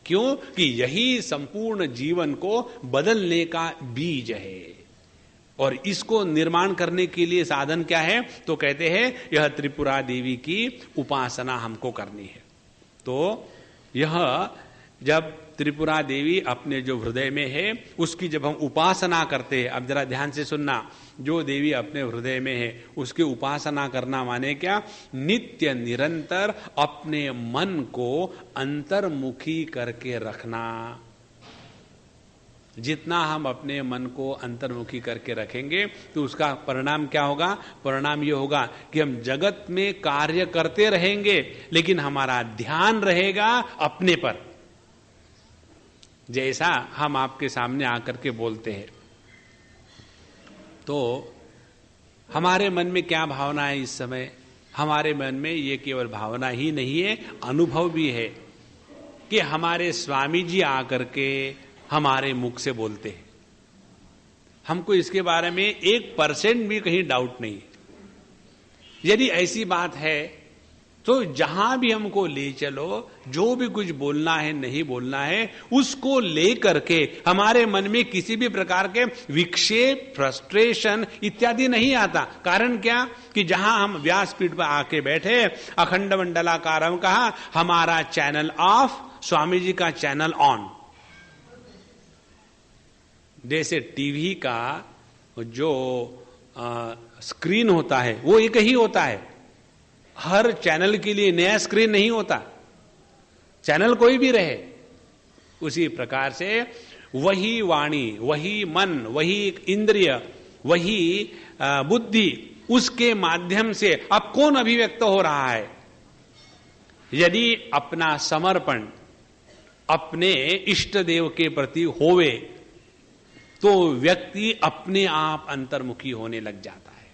Speaker 1: क्यों? कि यही संपूर्ण जीवन को बदलने का बीज है। और इसको निर्माण करने के लिए साधन क्या है? तो कहते हैं यह त्रिपुरा देवी की उपासना हमको करनी है। तो यह जब त्रिपुरा देवी अपने जो हृदय में है उसकी जब हम उपासना करते हैं, अब जरा ध्यान से सुनना, जो देवी अपने हृदय में है उसकी उपासना करना माने क्या? नित्य निरंतर अपने मन को अंतर्मुखी करके रखना। जितना हम अपने मन को अंतर्मुखी करके रखेंगे तो उसका परिणाम क्या होगा? परिणाम ये होगा कि हम जगत में कार्य करते रहेंगे लेकिन हमारा ध्यान रहेगा अपने पर। जैसा हम आपके सामने आकर के बोलते हैं तो हमारे मन में क्या भावना है इस समय? हमारे मन में ये केवल भावना ही नहीं है, अनुभव भी है कि हमारे स्वामी जी आकर के हमारे मुख से बोलते हैं। हमको इसके बारे में 1% भी कहीं डाउट नहीं। यदि ऐसी बात है तो जहां भी हमको ले चलो, जो भी कुछ बोलना है नहीं बोलना है, उसको ले करके हमारे मन में किसी भी प्रकार के विक्षेप, फ्रस्ट्रेशन इत्यादि नहीं आता। कारण क्या? कि जहां हम व्यासपीठ पर आके बैठे, अखंड मंडलाकारम कहा, हमारा चैनल ऑफ, स्वामी जी का चैनल ऑन। जैसे टीवी का जो स्क्रीन होता है वो एक ही होता है, हर चैनल के लिए नया स्क्रीन नहीं होता, चैनल कोई भी रहे। उसी प्रकार से वही वाणी, वही मन, वही इंद्रिय, वही बुद्धि, उसके माध्यम से अब कौन अभिव्यक्त हो रहा है? यदि अपना समर्पण अपने इष्ट देव के प्रति होवे तो व्यक्ति अपने आप अंतर्मुखी होने लग जाता है।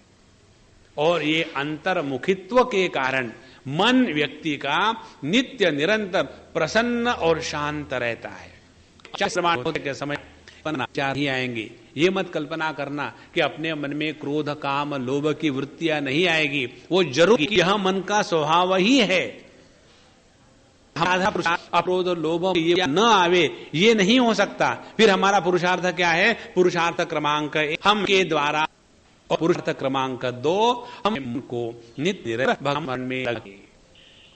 Speaker 1: और ये अंतर्मुखित्व के कारण मन व्यक्ति का नित्य निरंतर प्रसन्न और शांत रहता है। के समय विचार ही आएंगे। ये मत कल्पना करना कि अपने मन में क्रोध, काम, लोभ की वृत्तियां नहीं आएगी। वो जरूर, यह मन का स्वभाव ही है। आधा पुरुषार्थ अक्रोध और लोभ ये न आवे, ये नहीं हो सकता। फिर हमारा पुरुषार्थ क्या है? पुरुषार्थ क्रमांक 1 हम के द्वारा, और पुरुषार्थ क्रमांक 2 हम को नित्य भगवान में लगे।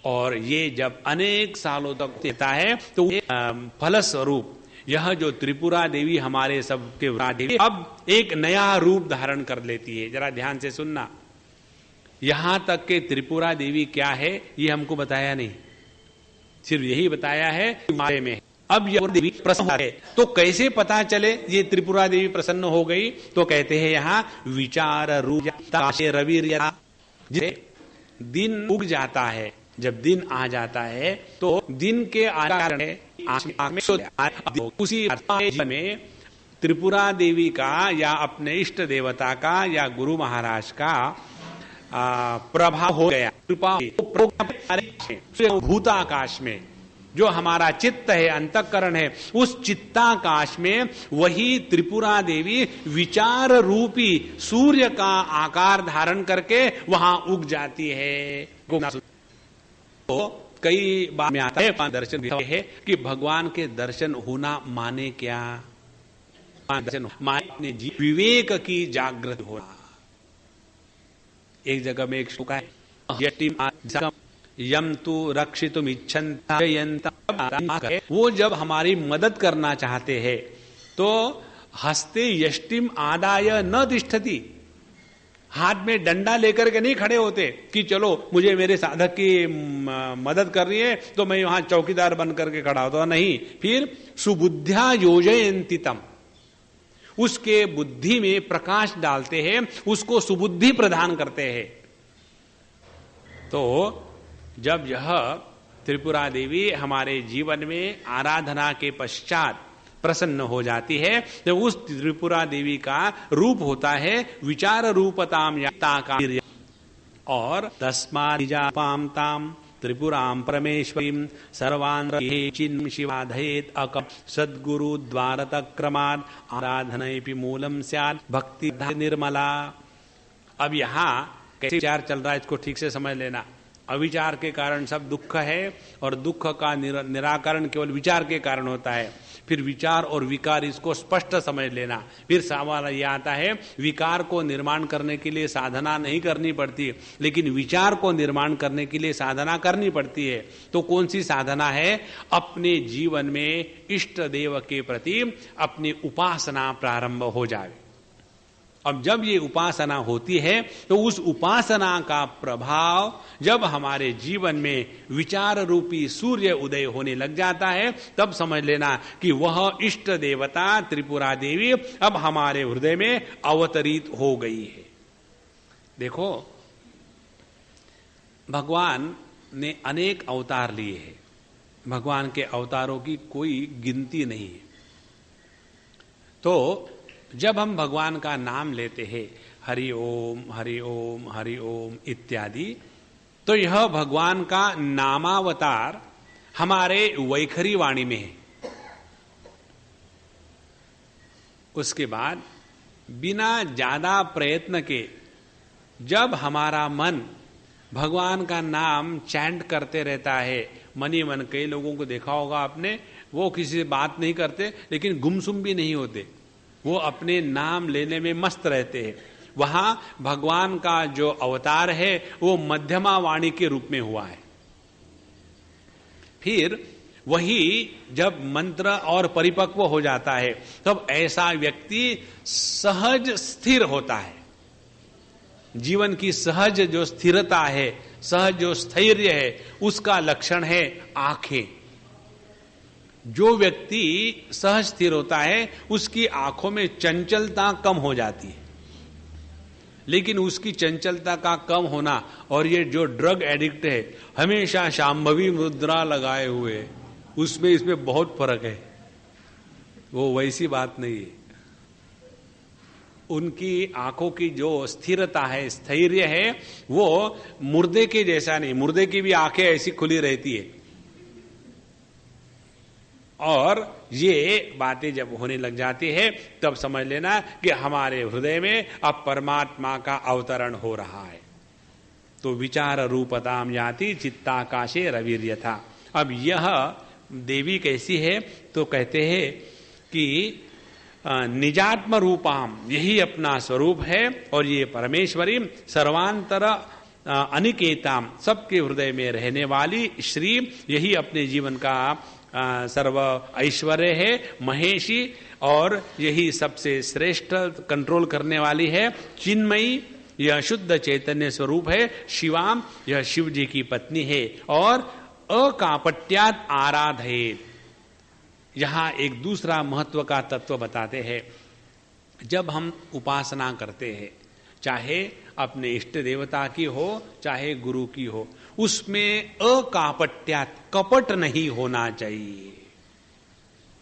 Speaker 1: और ये जब अनेक सालों तक देता है तो फलस्वरूप यह जो त्रिपुरा देवी हमारे सबके देवी अब एक नया रूप धारण कर लेती है। जरा ध्यान से सुनना। यहां तक के त्रिपुरा देवी क्या है ये हमको बताया नहीं, सिर्फ यही बताया है मारे में। अब यह देवी प्रसन्न है तो कैसे पता चले ये त्रिपुरा देवी प्रसन्न हो गई? तो कहते हैं यहां विचार रूपता रविर्या, दिन उग जाता है, जब दिन आ जाता है तो दिन के आकार में उसी में त्रिपुरा देवी का या अपने इष्ट देवता का या गुरु महाराज का प्रभाव हो गया। कृपा भूताकाश में जो हमारा चित्त है, अंतःकरण है, उस चित्ताकाश में वही त्रिपुरा देवी विचार रूपी सूर्य का आकार धारण करके वहां उग जाती है। तो कई बार में आता है दर्शन है कि भगवान के दर्शन होना माने क्या? दर्शन माने विवेक की जागृत होना। एक जगह में एक श्लोक है, यम तु रक्षितुम इच्छन्ति, वो जब हमारी मदद करना चाहते हैं तो हस्ते यष्टिम आदाय न तिष्ठति, हाथ में डंडा लेकर के नहीं खड़े होते कि चलो मुझे मेरे साधक की मदद कर रही है तो मैं वहां चौकीदार बन करके खड़ा होता। नहीं, फिर सुबुद्ध्या योजयन्ति तम, उसके बुद्धि में प्रकाश डालते हैं, उसको सुबुद्धि प्रदान करते हैं। तो जब यह त्रिपुरा देवी हमारे जीवन में आराधना के पश्चात प्रसन्न हो जाती है तो उस त्रिपुरा देवी का रूप होता है विचार रूपताम याता का, और तस्मादिजापाम ताम त्रिपुराम परमेश्वरीम सर्वान् चिन्म शिवाधयेत अकम सद्गुरु द्वारत क्रमाद आराधनैपि मूलम स्यात् भक्ति निर्मला। अब यहां कैसे विचार चल रहा है इसको ठीक से समझ लेना। अविचार के कारण सब दुख है और दुख का निराकरण केवल विचार के कारण होता है। फिर विचार और विकार, इसको स्पष्ट समझ लेना। फिर सवाल यह आता है विकार को निर्माण करने के लिए साधना नहीं करनी पड़ती, लेकिन विचार को निर्माण करने के लिए साधना करनी पड़ती है। तो कौन सी साधना है? अपने जीवन में इष्ट देव के प्रति अपनी उपासना प्रारंभ हो जाए। अब जब ये उपासना होती है तो उस उपासना का प्रभाव जब हमारे जीवन में विचार रूपी सूर्य उदय होने लग जाता है, तब समझ लेना कि वह इष्ट देवता त्रिपुरा देवी अब हमारे हृदय में अवतरित हो गई है। देखो, भगवान ने अनेक अवतार लिए हैं, भगवान के अवतारों की कोई गिनती नहीं है। तो जब हम भगवान का नाम लेते हैं, हरि ओम हरि ओम हरि ओम इत्यादि, तो यह भगवान का नामावतार हमारे वैखरी वाणी में है। उसके बाद बिना ज्यादा प्रयत्न के जब हमारा मन भगवान का नाम चैंट करते रहता है, मनी मन, कई लोगों को देखा होगा आपने, वो किसी से बात नहीं करते लेकिन गुमसुम भी नहीं होते, वो अपने नाम लेने में मस्त रहते हैं। वहां भगवान का जो अवतार है वो मध्यमा वाणी के रूप में हुआ है। फिर वही जब मंत्र और परिपक्व हो जाता है तब ऐसा व्यक्ति सहज स्थिर होता है। जीवन की सहज जो स्थिरता है, सहज जो स्थैर्य है, उसका लक्षण है आंखें। जो व्यक्ति सहज स्थिर होता है उसकी आंखों में चंचलता कम हो जाती है। लेकिन उसकी चंचलता का कम होना और ये जो ड्रग एडिक्ट है, हमेशा शांभवी मुद्रा लगाए हुए, उसमें इसमें बहुत फर्क है। वो वैसी बात नहीं है। उनकी आंखों की जो स्थिरता है, स्थैर्य है, वो मुर्दे के जैसा नहीं। मुर्दे की भी आंखें ऐसी खुली रहती है। और ये बातें जब होने लग जाती है तब समझ लेना कि हमारे हृदय में अब परमात्मा का अवतरण हो रहा है। तो विचार रूपताम याति चित्ताकाशे रविर्यथा। अब यह देवी कैसी है? तो कहते हैं कि निजात्म रूपाम, यही अपना स्वरूप है। और ये परमेश्वरी सर्वांतर अनिकेताम, सबके हृदय में रहने वाली श्री, यही अपने जीवन का सर्व ऐश्वर्य है, महेशी, और यही सबसे श्रेष्ठ कंट्रोल करने वाली है। चिन्मयी, यह शुद्ध चैतन्य स्वरूप है। शिवाम, यह शिव जी की पत्नी है। और अकापट्यात आराधयेत, यहां एक दूसरा महत्व का तत्व बताते हैं। जब हम उपासना करते हैं, चाहे अपने इष्ट देवता की हो चाहे गुरु की हो, उसमें अकापट्यात, कपट नहीं होना चाहिए।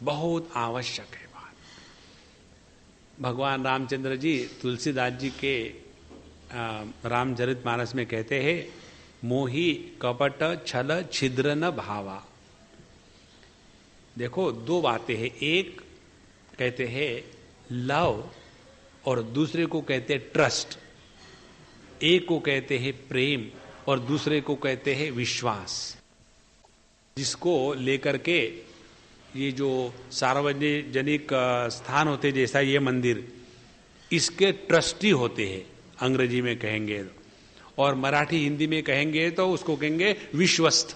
Speaker 1: बहुत आवश्यक है बात। भगवान रामचंद्र जी तुलसीदास जी के रामचरितमानस में कहते हैं, मोहि कपट छल छिद्र न भावा। देखो, दो बातें हैं। एक कहते हैं लव और दूसरे को कहते हैं ट्रस्ट। एक को कहते हैं प्रेम और दूसरे को कहते हैं विश्वास। जिसको लेकर के ये जो सार्वजनिक स्थान होते, जैसा ये मंदिर, इसके ट्रस्टी होते हैं, अंग्रेजी में कहेंगे, और मराठी हिंदी में कहेंगे तो उसको कहेंगे विश्वस्त।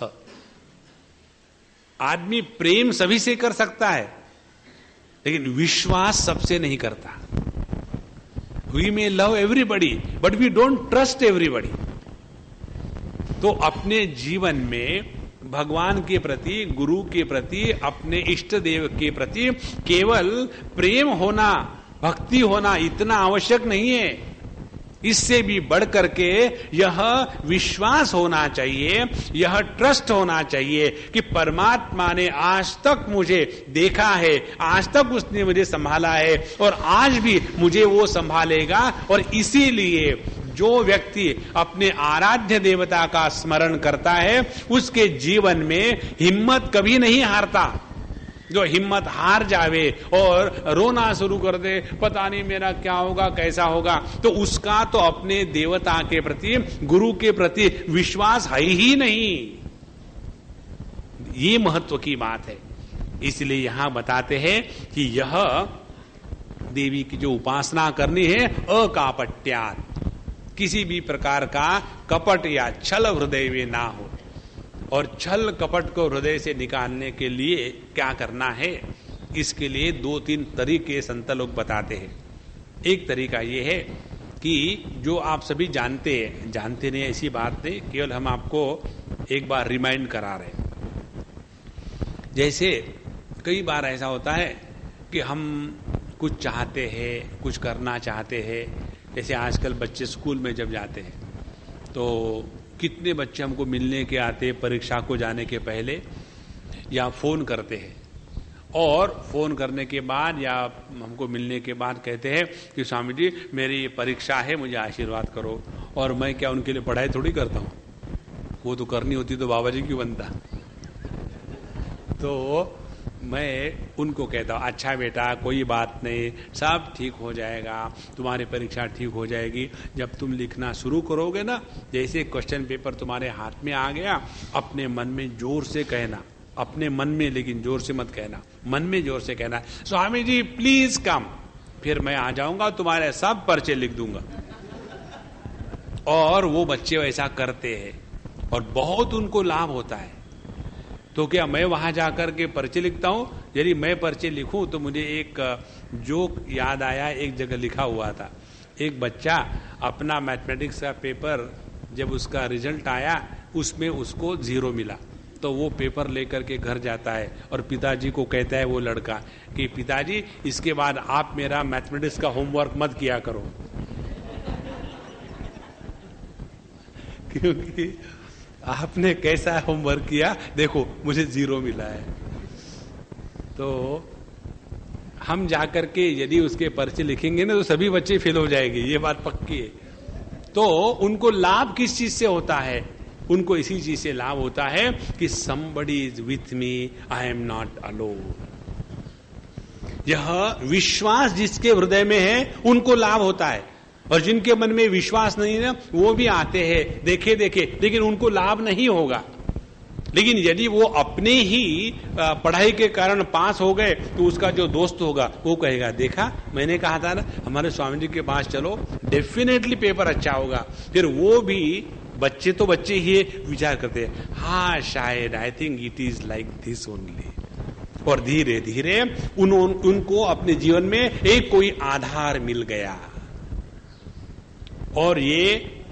Speaker 1: आदमी प्रेम सभी से कर सकता है लेकिन विश्वास सबसे नहीं करता। We may love everybody but we don't trust everybody. तो अपने जीवन में भगवान के प्रति, गुरु के प्रति, अपने इष्ट देव के प्रति केवल प्रेम होना, भक्ति होना इतना आवश्यक नहीं है। इससे भी बढ़ करके यह विश्वास होना चाहिए, यह ट्रस्ट होना चाहिए कि परमात्मा ने आज तक मुझे देखा है, आज तक उसने मुझे संभाला है और आज भी मुझे वो संभालेगा। और इसीलिए जो व्यक्ति अपने आराध्य देवता का स्मरण करता है उसके जीवन में हिम्मत कभी नहीं हारता। जो हिम्मत हार जावे और रोना शुरू कर दे, पता नहीं मेरा क्या होगा, कैसा होगा, तो उसका तो अपने देवता के प्रति, गुरु के प्रति विश्वास है ही नहीं। ये महत्व की बात है। इसलिए यहां बताते हैं कि यह देवी की जो उपासना करनी है, अकापट्यात, किसी भी प्रकार का कपट या छल हृदय में ना हो। और छल कपट को हृदय से निकालने के लिए क्या करना है, इसके लिए 2-3 तरीके संत लोग बताते हैं। एक तरीका ये है कि जो आप सभी जानते नहीं, ऐसी बात नहीं, केवल हम आपको एक बार रिमाइंड करा रहे हैं। जैसे कई बार ऐसा होता है कि हम कुछ चाहते हैं, कुछ करना चाहते हैं। जैसे आजकल बच्चे स्कूल में जब जाते हैं तो कितने बच्चे हमको मिलने के आते परीक्षा को जाने के पहले, या फोन करते हैं, और फोन करने के बाद या हमको मिलने के बाद कहते हैं कि स्वामी जी मेरी परीक्षा है, मुझे आशीर्वाद करो। और मैं क्या उनके लिए पढ़ाई थोड़ी करता हूँ, वो तो करनी होती तो बाबा जी क्यों बनता। तो मैं उनको कहता हूँ अच्छा बेटा कोई बात नहीं, सब ठीक हो जाएगा, तुम्हारी परीक्षा ठीक हो जाएगी। जब तुम लिखना शुरू करोगे ना, जैसे क्वेश्चन पेपर तुम्हारे हाथ में आ गया, अपने मन में जोर से कहना, अपने मन में, लेकिन जोर से मत कहना, मन में जोर से कहना स्वामी जी प्लीज कम, फिर मैं आ जाऊंगा, तुम्हारे सब पर्चे लिख दूंगा। और वो बच्चे वैसा करते हैं और बहुत उनको लाभ होता है। तो क्या मैं वहां जाकर के पर्चे लिखता हूं? यदि मैं पर्चे लिखूं तो मुझे एक जोक याद आया। एक जगह लिखा हुआ था, एक बच्चा अपना मैथमेटिक्स का पेपर जब उसका रिजल्ट आया उसमें उसको 0 मिला, तो वो पेपर लेकर के घर जाता है और पिताजी को कहता है वो लड़का कि पिताजी इसके बाद आप मेरा मैथमेटिक्स का होमवर्क मत किया करो क्योंकि आपने कैसा होमवर्क किया, देखो मुझे 0 मिला है। तो हम जाकर के यदि उसके पर्चे लिखेंगे ना तो सभी बच्चे फेल हो जाएंगे, ये बात पक्की है। तो उनको लाभ किस चीज से होता है? उनको इसी चीज से लाभ होता है कि somebody is with me, I am not alone। यह विश्वास जिसके हृदय में है उनको लाभ होता है, और जिनके मन में विश्वास नहीं है वो भी आते हैं देखे लेकिन उनको लाभ नहीं होगा। लेकिन यदि वो अपने ही पढ़ाई के कारण पास हो गए तो उसका जो दोस्त होगा वो कहेगा देखा मैंने कहा था ना, हमारे स्वामी जी के पास चलो, डेफिनेटली पेपर अच्छा होगा। फिर वो भी बच्चे तो बच्चे ही विचार करते हैं, हाँ शायद I think it is like this only. और धीरे धीरे उनको अपने जीवन में एक कोई आधार मिल गया, और ये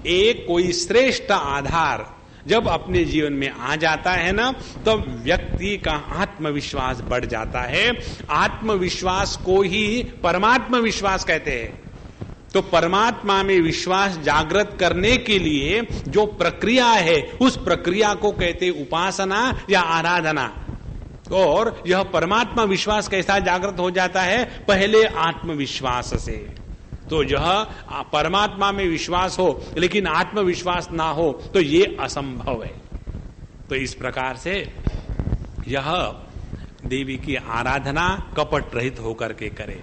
Speaker 1: एक कोई श्रेष्ठ आधार जब अपने जीवन में आ जाता है ना, तब व्यक्ति का आत्मविश्वास बढ़ जाता है। आत्मविश्वास को ही परमात्मा विश्वास कहते हैं। तो परमात्मा में विश्वास जागृत करने के लिए जो प्रक्रिया है उस प्रक्रिया को कहते उपासना या आराधना। और यह परमात्मा विश्वास कैसा जागृत हो जाता है? पहले आत्मविश्वास से। तो यह परमात्मा में विश्वास हो लेकिन आत्मविश्वास ना हो तो ये असंभव है। तो इस प्रकार से यह देवी की आराधना कपट रहित होकर के करे।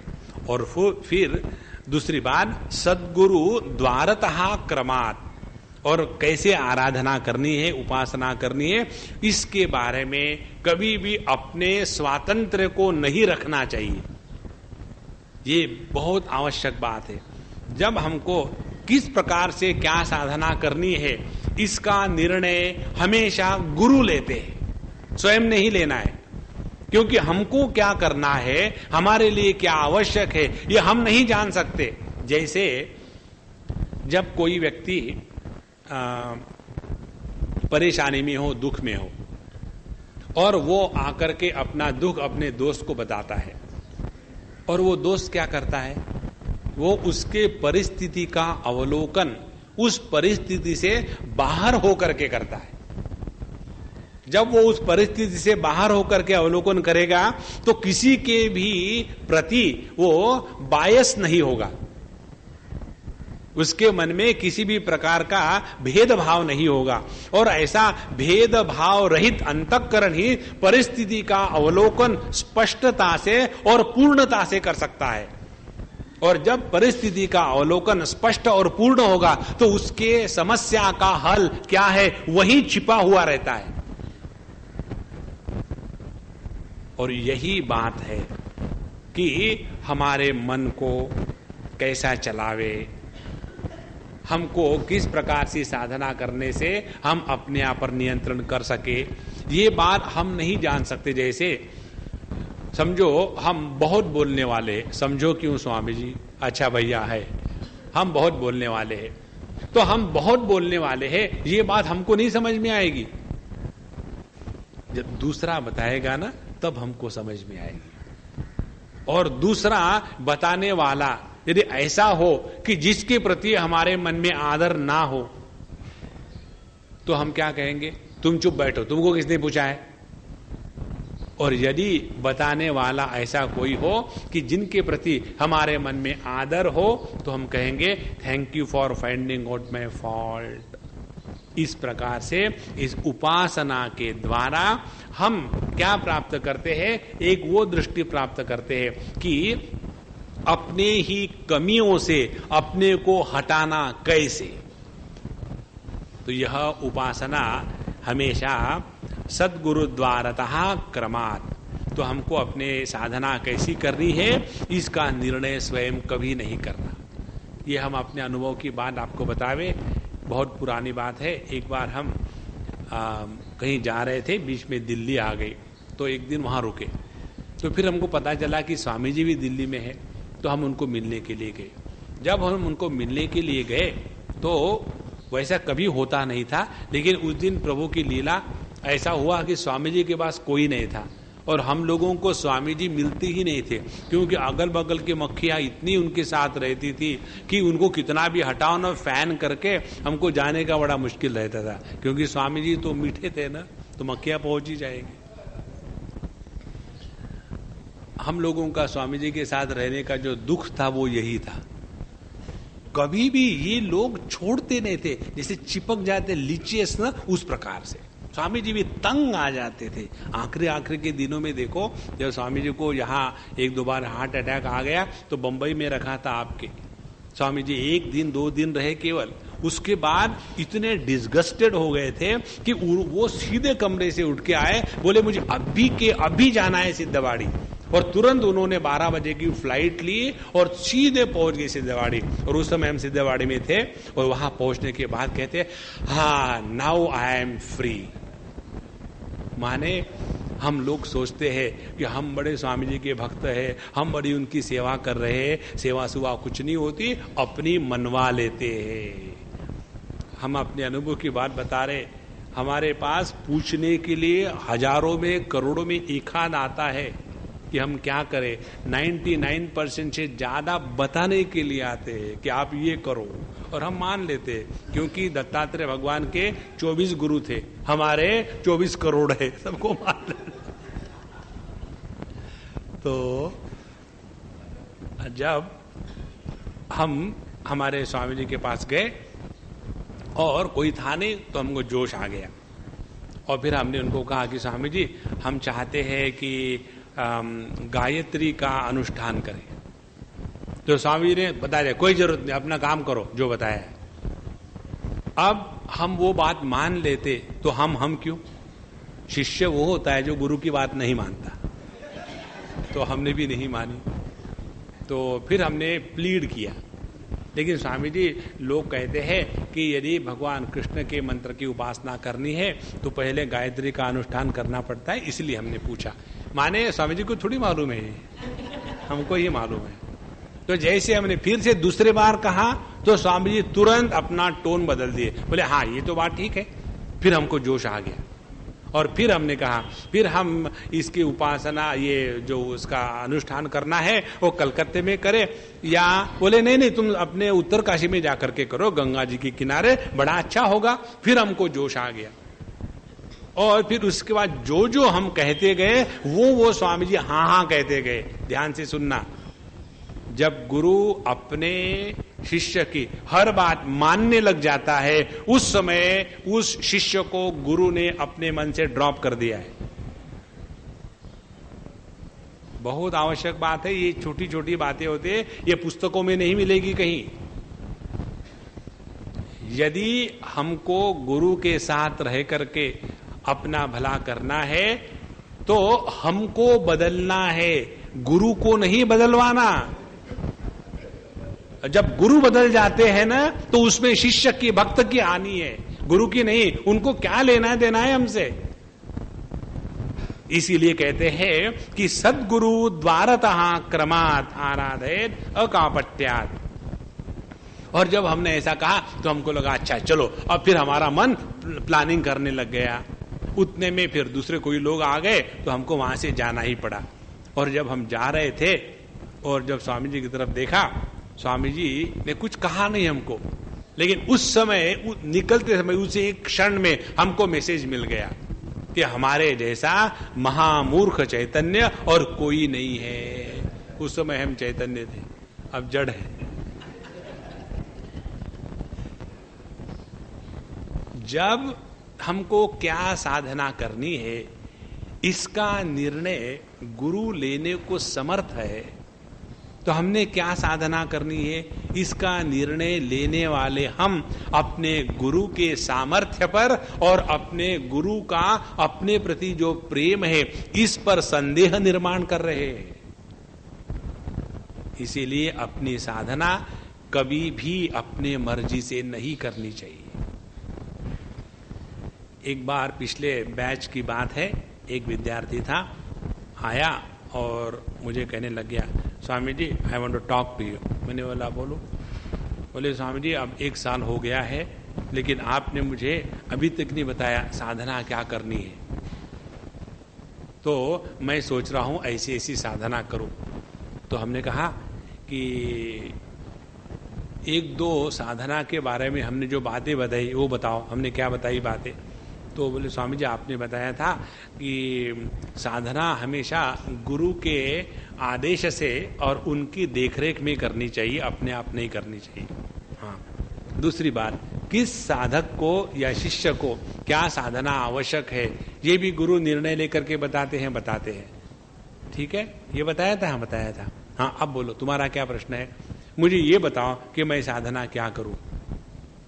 Speaker 1: और फिर दूसरी बात, सद्गुरु द्वारतः क्रमात्, और कैसे आराधना करनी है, उपासना करनी है, इसके बारे में कभी भी अपने स्वातंत्र्य को नहीं रखना चाहिए। ये बहुत आवश्यक बात है। जब हमको किस प्रकार से क्या साधना करनी है इसका निर्णय हमेशा गुरु लेते हैं, स्वयं नहीं लेना है। क्योंकि हमको क्या करना है, हमारे लिए क्या आवश्यक है, ये हम नहीं जान सकते। जैसे जब कोई व्यक्ति परेशानी में हो, दुख में हो, और वो आकर के अपना दुख अपने दोस्त को बताता है, और वो दोस्त क्या करता है, वो उसके परिस्थिति का अवलोकन उस परिस्थिति से बाहर होकर के करता है। जब वो उस परिस्थिति से बाहर होकर के अवलोकन करेगा तो किसी के भी प्रति वो बायस नहीं होगा, उसके मन में किसी भी प्रकार का भेदभाव नहीं होगा। और ऐसा भेदभाव रहित अंतःकरण ही परिस्थिति का अवलोकन स्पष्टता से और पूर्णता से कर सकता है। और जब परिस्थिति का अवलोकन स्पष्ट और पूर्ण होगा तो उसके समस्या का हल क्या है वही छिपा हुआ रहता है। और यही बात है कि हमारे मन को कैसा चलावे, हमको किस प्रकार से साधना करने से हम अपने आप पर नियंत्रण कर सके, ये बात हम नहीं जान सकते। जैसे समझो हम बहुत बोलने वाले, समझो क्यों स्वामी जी, अच्छा भैया है, हम बहुत बोलने वाले हैं, तो हम बहुत बोलने वाले हैं, ये बात हमको नहीं समझ में आएगी। जब दूसरा बताएगा ना तब हमको समझ में आएगी। और दूसरा बताने वाला यदि ऐसा हो कि जिसके प्रति हमारे मन में आदर ना हो, तो हम क्या कहेंगे, तुम चुप बैठो, तुमको किसने पूछा है। और यदि बताने वाला ऐसा कोई हो कि जिनके प्रति हमारे मन में आदर हो, तो हम कहेंगे thank you for finding out my fault. इस प्रकार से इस उपासना के द्वारा हम क्या प्राप्त करते हैं, एक वो दृष्टि प्राप्त करते हैं कि अपने ही कमियों से अपने को हटाना कैसे। तो यह उपासना हमेशा सद्गुरु द्वारतः क्रमात्, तो हमको अपने साधना कैसी करनी है इसका निर्णय स्वयं कभी नहीं करना। ये हम अपने अनुभव की बात आपको बतावे, बहुत पुरानी बात है। एक बार हम कहीं जा रहे थे, बीच में दिल्ली आ गई, तो एक दिन वहाँ रुके, तो फिर हमको पता चला कि स्वामी जी भी दिल्ली में है, तो हम उनको मिलने के लिए गए। जब हम उनको मिलने के लिए गए तो वैसा कभी होता नहीं था, लेकिन उस दिन प्रभु की लीला ऐसा हुआ कि स्वामी जी के पास कोई नहीं था और हम लोगों को स्वामी जी मिलते ही नहीं थे, क्योंकि अगल बगल की मक्खियाँ इतनी उनके साथ रहती थी कि उनको कितना भी हटाओ ना फैन करके हमको जाने का बड़ा मुश्किल रहता था, क्योंकि स्वामी जी तो मीठे थे ना, तो मक्खियाँ पहुंच ही जाएंगी। हम लोगों का स्वामी जी के साथ रहने का जो दुख था वो यही था, कभी भी ये लोग छोड़ते नहीं थे, जैसे चिपक जाते लीचियस ना, उस प्रकार से स्वामी जी भी तंग आ जाते थे। आखिरी के दिनों में देखो, जब स्वामी जी को यहाँ एक दो बार हार्ट अटैक आ गया तो बंबई में रखा था आपके स्वामी जी, 1 दिन 2 दिन रहे केवल। उसके बाद इतने डिस्गस्टेड हो गए थे कि वो सीधे कमरे से उठ के आए, बोले मुझे अभी के अभी जाना है सिद्धवाड़ी, और तुरंत उन्होंने 12 बजे की फ्लाइट ली और सीधे पहुंच गए सिद्धवाड़ी। और उस समय हम सिद्धवाड़ी में थे, और वहां पहुंचने के बाद कहते हाँ नाउ आई एम फ्री। माने हम लोग सोचते हैं कि हम बड़े स्वामी जी के भक्त हैं, हम बड़ी उनकी सेवा कर रहे हैं, सेवा सुवा कुछ नहीं होती, अपनी मनवा लेते हैं। हम अपने अनुभव की बात बता रहे, हमारे पास पूछने के लिए हजारों में करोड़ों में एक आध आता है कि हम क्या करें। 99% से ज्यादा बताने के लिए आते हैं कि आप ये करो, और हम मान लेते हैं, क्योंकि दत्तात्रेय भगवान के 24 गुरु थे, हमारे 24 करोड़ है, सबको मान लेते। तो जब हम हमारे स्वामी जी के पास गए और कोई था नहीं, तो हमको जोश आ गया, और फिर हमने उनको कहा कि स्वामी जी हम चाहते हैं कि गायत्री का अनुष्ठान करें। तो स्वामी जी ने बता दिया कोई जरूरत नहीं, अपना काम करो जो बताया है। अब हम वो बात मान लेते तो हम क्यों, शिष्य वो होता है जो गुरु की बात नहीं मानता, तो हमने भी नहीं मानी। तो फिर हमने प्लीड किया, लेकिन स्वामी जी लोग कहते हैं कि यदि भगवान कृष्ण के मंत्र की उपासना करनी है तो पहले गायत्री का अनुष्ठान करना पड़ता है, इसलिए हमने पूछा। माने स्वामी जी को थोड़ी मालूम है, हमको ही मालूम है। तो जैसे हमने फिर से दूसरे बार कहा तो स्वामी जी तुरंत अपना टोन बदल दिए, बोले हाँ ये तो बात ठीक है। फिर हमको जोश आ गया, और फिर हमने कहा फिर हम इसकी उपासना, ये जो उसका अनुष्ठान करना है वो कलकत्ते में करे, या बोले नहीं तुम अपने उत्तर काशी में जाकर के करो, गंगा जी के किनारे, बड़ा अच्छा होगा। फिर हमको जोश आ गया, और फिर उसके बाद जो जो हम कहते गए वो स्वामी जी हाँ कहते गए। ध्यान से सुनना, जब गुरु अपने शिष्य की हर बात मानने लग जाता है, उस समय उस शिष्य को गुरु ने अपने मन से ड्रॉप कर दिया है। बहुत आवश्यक बात है, ये छोटी छोटी बातें होती है, ये पुस्तकों में नहीं मिलेगी कहीं। यदि हमको गुरु के साथ रह करके अपना भला करना है तो हमको बदलना है, गुरु को नहीं बदलवाना। जब गुरु बदल जाते हैं ना तो उसमें शिष्य की, भक्त की हानि है, गुरु की नहीं। उनको क्या लेना है देना है हमसे। इसीलिए कहते हैं कि सद्गुरु द्वारतः क्रमात् आराधयेत् अकापट्यात्। और जब हमने ऐसा कहा तो हमको लगा अच्छा चलो, अब फिर हमारा मन प्लानिंग करने लग गया। उतने में फिर दूसरे कोई लोग आ गए तो हमको वहां से जाना ही पड़ा। और जब हम जा रहे थे और जब स्वामी जी की तरफ देखा, स्वामी जी ने कुछ कहा नहीं हमको, लेकिन उस समय निकलते समय उसे एक क्षण में हमको मैसेज मिल गया कि हमारे जैसा महामूर्ख चैतन्य और कोई नहीं है। उस समय हम चैतन्य थे, अब जड़ है। जब हमको क्या साधना करनी है इसका निर्णय गुरु लेने को समर्थ है, तो हमने क्या साधना करनी है इसका निर्णय लेने वाले हम अपने गुरु के सामर्थ्य पर और अपने गुरु का अपने प्रति जो प्रेम है इस पर संदेह निर्माण कर रहे हैं। इसीलिए अपनी साधना कभी भी अपने मर्जी से नहीं करनी चाहिए। एक बार पिछले बैच की बात है, एक विद्यार्थी था, आया और मुझे कहने लग गया, Swami ji I want to talk to you. मैंने बोला बोलो। बोले स्वामी जी अब 1 साल हो गया है लेकिन आपने मुझे अभी तक नहीं बताया साधना क्या करनी है, तो मैं सोच रहा हूं ऐसी ऐसी साधना करूं। तो हमने कहा कि 1-2 साधना के बारे में हमने जो बातें बताई वो बताओ। हमने क्या बताई बातें? तो बोले स्वामी जी आपने बताया था कि साधना हमेशा गुरु के आदेश से और उनकी देखरेख में करनी चाहिए, अपने आप नहीं करनी चाहिए। हाँ, दूसरी बात, किस साधक को या शिष्य को क्या साधना आवश्यक है ये भी गुरु निर्णय लेकर के बताते हैं। ठीक है, ये बताया था? हाँ बताया था। हाँ अब बोलो तुम्हारा क्या प्रश्न है, मुझे ये बताओ कि मैं साधना क्या करूं।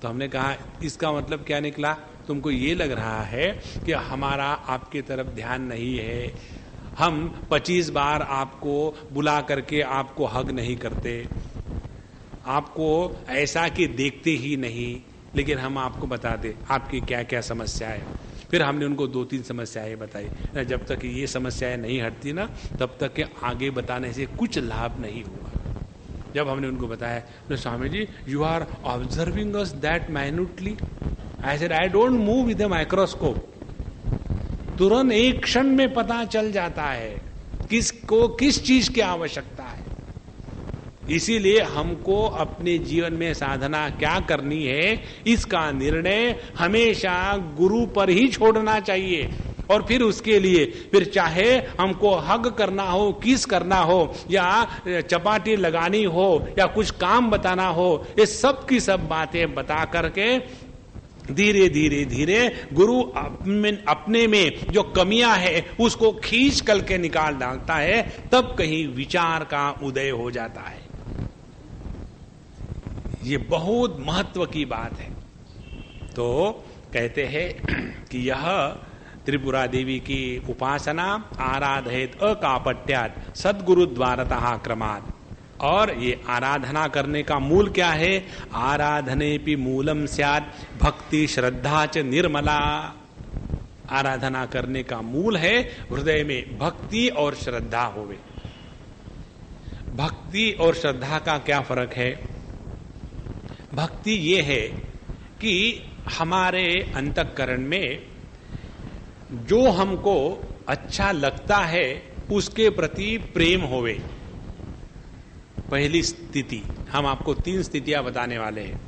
Speaker 1: तो हमने कहा इसका मतलब क्या निकला, तुमको ये लग रहा है कि हमारा आपके तरफ ध्यान नहीं है, हम 25 बार आपको बुला करके आपको हग नहीं करते, आपको ऐसा कि देखते ही नहीं, लेकिन हम आपको बता दें आपकी क्या क्या समस्या है। फिर हमने उनको 2-3 समस्याएं बताई। जब तक ये समस्याएं नहीं हटती ना तब तक के आगे बताने से कुछ लाभ नहीं होगा। जब हमने उनको बताया तो Swami ji you are observing us that minutely. I said I don't move with a microscope. तुरंत एक क्षण में पता चल जाता है किसको किस चीज की आवश्यकता है। इसीलिए हमको अपने जीवन में साधना क्या करनी है इसका निर्णय हमेशा गुरु पर ही छोड़ना चाहिए। और फिर उसके लिए फिर चाहे हमको हग करना हो, किस करना हो, या चपाटी लगानी हो, या कुछ काम बताना हो, ये सब की सब बातें बता करके धीरे धीरे धीरे गुरु अपने में जो कमियां है उसको खींच करके निकाल डालता है, तब कहीं विचार का उदय हो जाता है। ये बहुत महत्व की बात है। तो कहते हैं कि यह त्रिपुरा देवी की उपासना आराधयेत् अकापट्यात् सद्गुरु द्वारतः क्रमात्। और ये आराधना करने का मूल क्या है? आराधनेपि मूलम स्यात् भक्ति श्रद्धा च निर्मला। आराधना करने का मूल है हृदय में भक्ति और श्रद्धा होवे। भक्ति और श्रद्धा का क्या फर्क है? भक्ति ये है कि हमारे अंतःकरण में जो हमको अच्छा लगता है उसके प्रति प्रेम होवे। पहली स्थिति, हम आपको 3 स्थितियां बताने वाले हैं।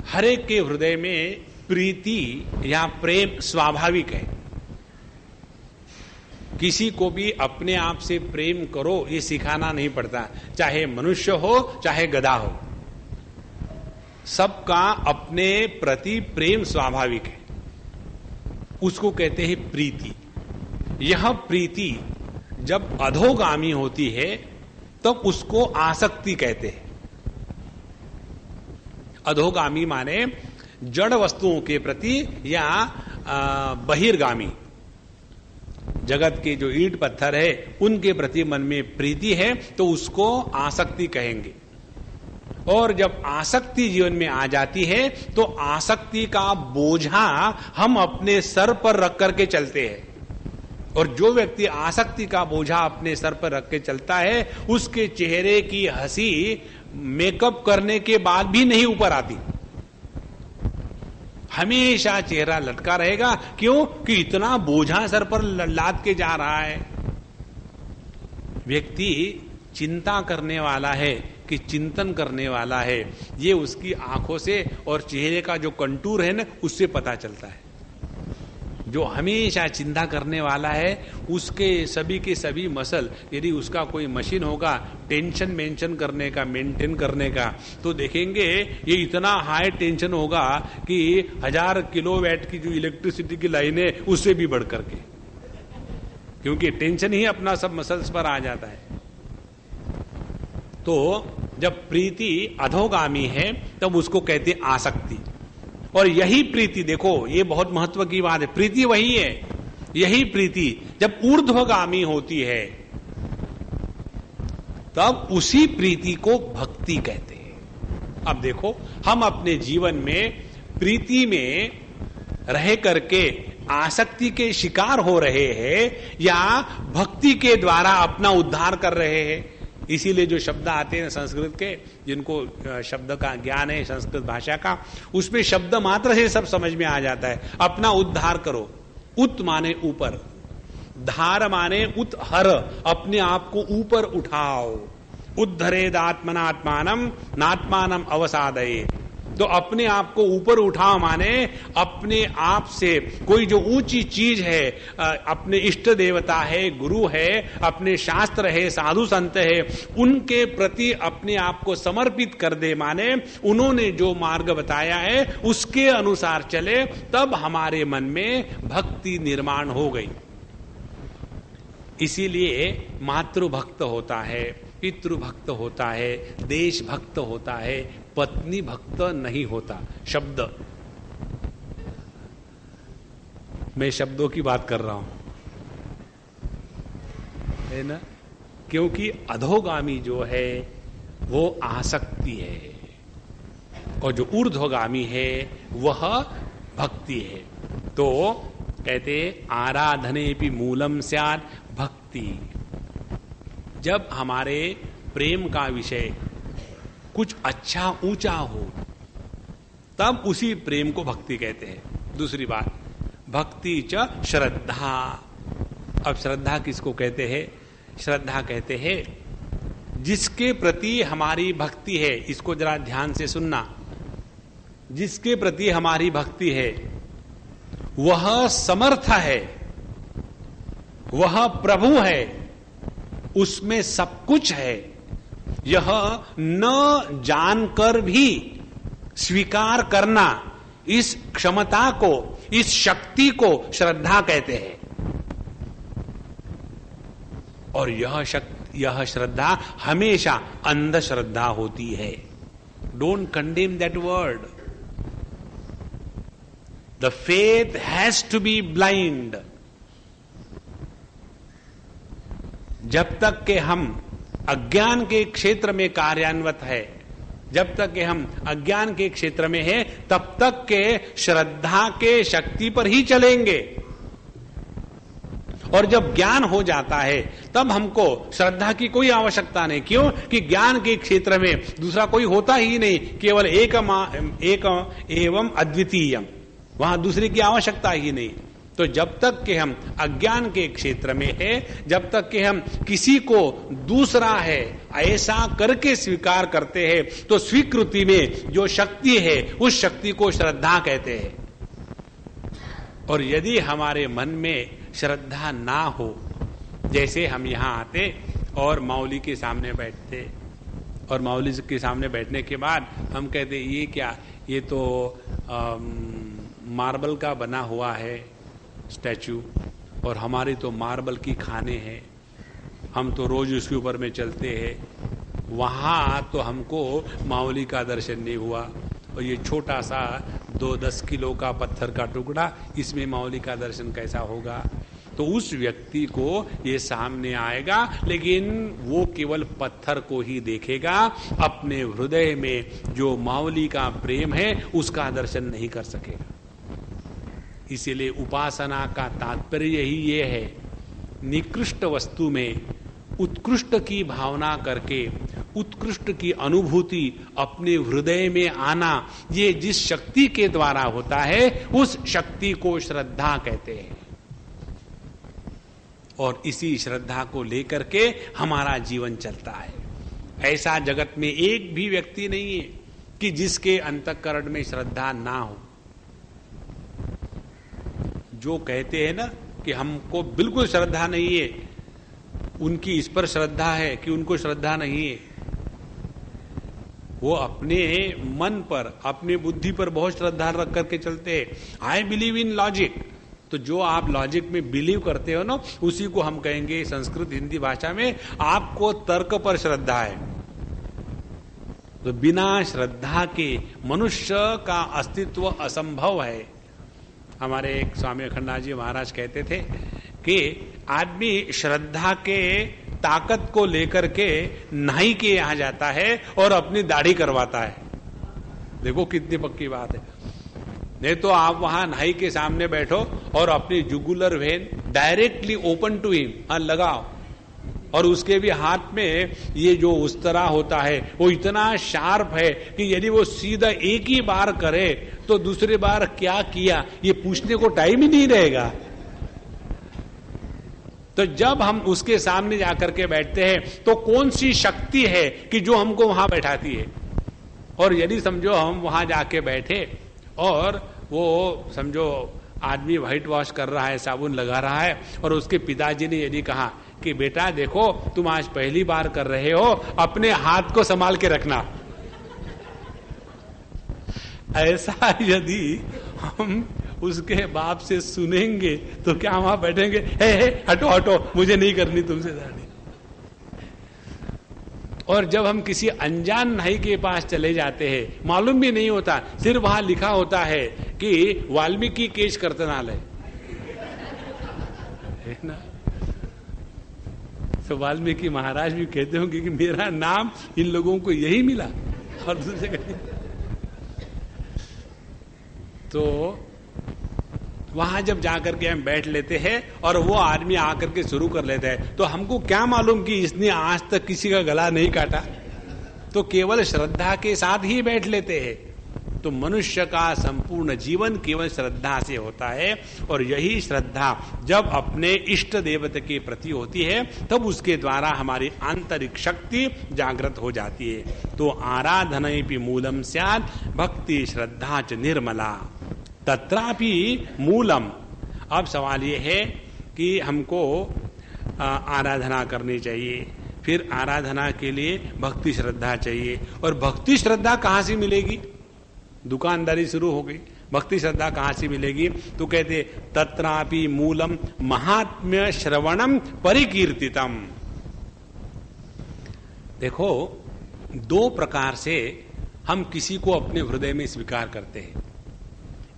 Speaker 1: हर एक के हृदय में प्रीति या प्रेम स्वाभाविक है। किसी को भी अपने आप से प्रेम करो ये सिखाना नहीं पड़ता, चाहे मनुष्य हो चाहे गधा हो, सबका अपने प्रति प्रेम स्वाभाविक है। उसको कहते हैं प्रीति। यह प्रीति जब अधोगामी होती है तब उसको आसक्ति कहते हैं। अधोगामी माने जड़ वस्तुओं के प्रति या बहिर्गामी, जगत के जो ईंट पत्थर है उनके प्रति मन में प्रीति है तो उसको आसक्ति कहेंगे। और जब आसक्ति जीवन में आ जाती है तो आसक्ति का बोझा हम अपने सर पर रख करके चलते हैं। और जो व्यक्ति आसक्ति का बोझा अपने सर पर रख के चलता है, उसके चेहरे की हंसी मेकअप करने के बाद भी नहीं ऊपर आती, हमेशा चेहरा लटका रहेगा। क्यों? कि इतना बोझा सर पर लाद के जा रहा है। व्यक्ति चिंता करने वाला है कि चिंतन करने वाला है, ये उसकी आंखों से और चेहरे का जो कंटूर है ना, उससे पता चलता है। जो हमेशा चिंता करने वाला है, उसके सभी के सभी मसल, यदि उसका कोई मशीन होगा टेंशन मेंशन करने का, मेंटेन करने का, तो देखेंगे ये इतना हाई टेंशन होगा कि 1000 किलोवाट की जो इलेक्ट्रिसिटी की लाइन है उससे भी बढ़ करके, क्योंकि टेंशन ही अपना सब मसल्स पर आ जाता है। तो जब प्रीति अधोगामी है तब उसको कहते हैं आसक्ति। और यही प्रीति, देखो ये बहुत महत्व की बात है, प्रीति वही है, यही प्रीति जब ऊर्ध्वगामी होती है तब उसी प्रीति को भक्ति कहते हैं। अब देखो, हम अपने जीवन में प्रीति में रह करके आसक्ति के शिकार हो रहे हैं या भक्ति के द्वारा अपना उद्धार कर रहे हैं। इसीलिए जो शब्द आते हैं संस्कृत के, जिनको शब्द का ज्ञान है संस्कृत भाषा का, उसमें शब्द मात्र से सब समझ में आ जाता है। अपना उद्धार करो, उत माने ऊपर, धार माने उत्हर, अपने आप को ऊपर उठाओ। उद्धरेद आत्मनात्मानम नात्मानम अवसादये, तो अपने आप को ऊपर उठाओ माने अपने आप से कोई जो ऊंची चीज है, अपने इष्ट देवता है, गुरु है, अपने शास्त्र है, साधु संत है, उनके प्रति अपने आप को समर्पित कर दे, माने उन्होंने जो मार्ग बताया है उसके अनुसार चले, तब हमारे मन में भक्ति निर्माण हो गई। इसीलिए मातृभक्त होता है, पितृभक्त होता है, देशभक्त होता है, पत्नी भक्त नहीं होता। शब्द, मैं शब्दों की बात कर रहा हूं, है ना, क्योंकि अधोगामी जो है वो आसक्ति है और जो ऊर्ध्वगामी है वह भक्ति है। तो कहते आराधनेपि मूलम स्यात् भक्ति। जब हमारे प्रेम का विषय कुछ अच्छा ऊंचा हो तब उसी प्रेम को भक्ति कहते हैं। दूसरी बात, भक्ति च श्रद्धा। अब श्रद्धा किसको कहते हैं? श्रद्धा कहते हैं जिसके प्रति हमारी भक्ति है, इसको जरा ध्यान से सुनना, जिसके प्रति हमारी भक्ति है वह समर्थ है, वह प्रभु है, उसमें सब कुछ है, यह न जानकर भी स्वीकार करना, इस क्षमता को, इस शक्ति को श्रद्धा कहते हैं। और यह श्रद्धा हमेशा अंधश्रद्धा होती है। Don't condemn that word. The faith has to be blind. जब तक के हम अज्ञान के क्षेत्र में कार्यान्वित है, जब तक के हम अज्ञान के क्षेत्र में हैं, तब तक के श्रद्धा के शक्ति पर ही चलेंगे। और जब ज्ञान हो जाता है तब हमको श्रद्धा की कोई आवश्यकता नहीं। क्यों? कि ज्ञान के क्षेत्र में दूसरा कोई होता ही नहीं, केवल एक एवं अद्वितीयम, वहां दूसरे की आवश्यकता ही नहीं। तो जब तक कि हम अज्ञान के क्षेत्र में है, जब तक कि हम किसी को दूसरा है ऐसा करके स्वीकार करते हैं, तो स्वीकृति में जो शक्ति है उस शक्ति को श्रद्धा कहते हैं। और यदि हमारे मन में श्रद्धा ना हो, जैसे हम यहां आते और मौली के सामने बैठते, और मौली के सामने बैठने के बाद हम कहते ये क्या, ये तो मार्बल का बना हुआ है स्टैचू, और हमारी तो मार्बल की खाने हैं, हम तो रोज उसके ऊपर में चलते हैं, वहां तो हमको मावली का दर्शन नहीं हुआ, और ये छोटा सा 2-10 किलो का पत्थर का टुकड़ा, इसमें मावली का दर्शन कैसा होगा? तो उस व्यक्ति को ये सामने आएगा, लेकिन वो केवल पत्थर को ही देखेगा, अपने हृदय में जो मावली का प्रेम है उसका दर्शन नहीं कर सकेगा। इसीलिए उपासना का तात्पर्य ही ये है निकृष्ट वस्तु में उत्कृष्ट की भावना करके उत्कृष्ट की अनुभूति अपने हृदय में आना, ये जिस शक्ति के द्वारा होता है उस शक्ति को श्रद्धा कहते हैं। और इसी श्रद्धा को लेकर के हमारा जीवन चलता है। ऐसा जगत में एक भी व्यक्ति नहीं है कि जिसके अंतःकरण में श्रद्धा ना हो। जो कहते हैं ना कि हमको बिल्कुल श्रद्धा नहीं है, उनकी इस पर श्रद्धा है कि उनको श्रद्धा नहीं है। वो अपने मन पर, अपने बुद्धि पर बहुत श्रद्धा रख करके चलते हैं। आई बिलीव इन लॉजिक, तो जो आप लॉजिक में बिलीव करते हो ना, उसी को हम कहेंगे संस्कृत हिंदी भाषा में आपको तर्क पर श्रद्धा है। तो बिना श्रद्धा के मनुष्य का अस्तित्व असंभव है। हमारे एक स्वामी अखंडानंद जी महाराज कहते थे कि आदमी श्रद्धा के ताकत को लेकर के नाई के यहां जाता है और अपनी दाढ़ी करवाता है। देखो कितनी पक्की बात है। नहीं तो आप वहां नाई के सामने बैठो और अपनी jugular vein directly open to him लगाओ, और उसके भी हाथ में ये जो उस तरह होता है वो इतना शार्प है कि यदि वो सीधा एक ही बार करे तो दूसरी बार क्या किया ये पूछने को टाइम ही नहीं रहेगा। तो जब हम उसके सामने जाकर के बैठते हैं तो कौन सी शक्ति है कि जो हमको वहां बैठाती है। और यदि समझो हम वहां जाके बैठे और वो समझो आदमी व्हाइट वॉश कर रहा है, साबुन लगा रहा है, और उसके पिताजी ने यदि कहा कि बेटा देखो तुम आज पहली बार कर रहे हो, अपने हाथ को संभाल के रखना। ऐसा यदि हम उसके बाप से सुनेंगे तो क्या वहां बैठेंगे, हे हटो हटो मुझे नहीं करनी तुमसे दाढ़ी। और जब हम किसी अनजान नाई के पास चले जाते हैं, मालूम भी नहीं होता, सिर्फ वहां लिखा होता है कि वाल्मीकि केश कर्तनालय है ना, तो वाल्मीकि महाराज भी कहते होंगे कि मेरा नाम इन लोगों को यही मिला और दूसरे कहीं। तो वहां जब जाकर के हम बैठ लेते हैं और वो आदमी आकर के शुरू कर लेता है, तो हमको क्या मालूम कि इसने आज तक किसी का गला नहीं काटा, तो केवल श्रद्धा के साथ ही बैठ लेते हैं। तो मनुष्य का संपूर्ण जीवन केवल श्रद्धा से होता है, और यही श्रद्धा जब अपने इष्ट देवता के प्रति होती है तब उसके द्वारा हमारी आंतरिक शक्ति जागृत हो जाती है। तो आराधनैपि मूलम स्यात् भक्ति श्रद्धा च निर्मला तत्रापि मूलम। अब सवाल ये है कि हमको आराधना करनी चाहिए, फिर आराधना के लिए भक्ति श्रद्धा चाहिए, और भक्ति श्रद्धा कहां से मिलेगी? दुकानदारी शुरू हो गई, भक्ति श्रद्धा कहां से मिलेगी? तो कहते तत्रापि मूलम महात्म्य श्रवणम परिकीर्तितम। देखो, दो प्रकार से हम किसी को अपने हृदय में स्वीकार करते हैं।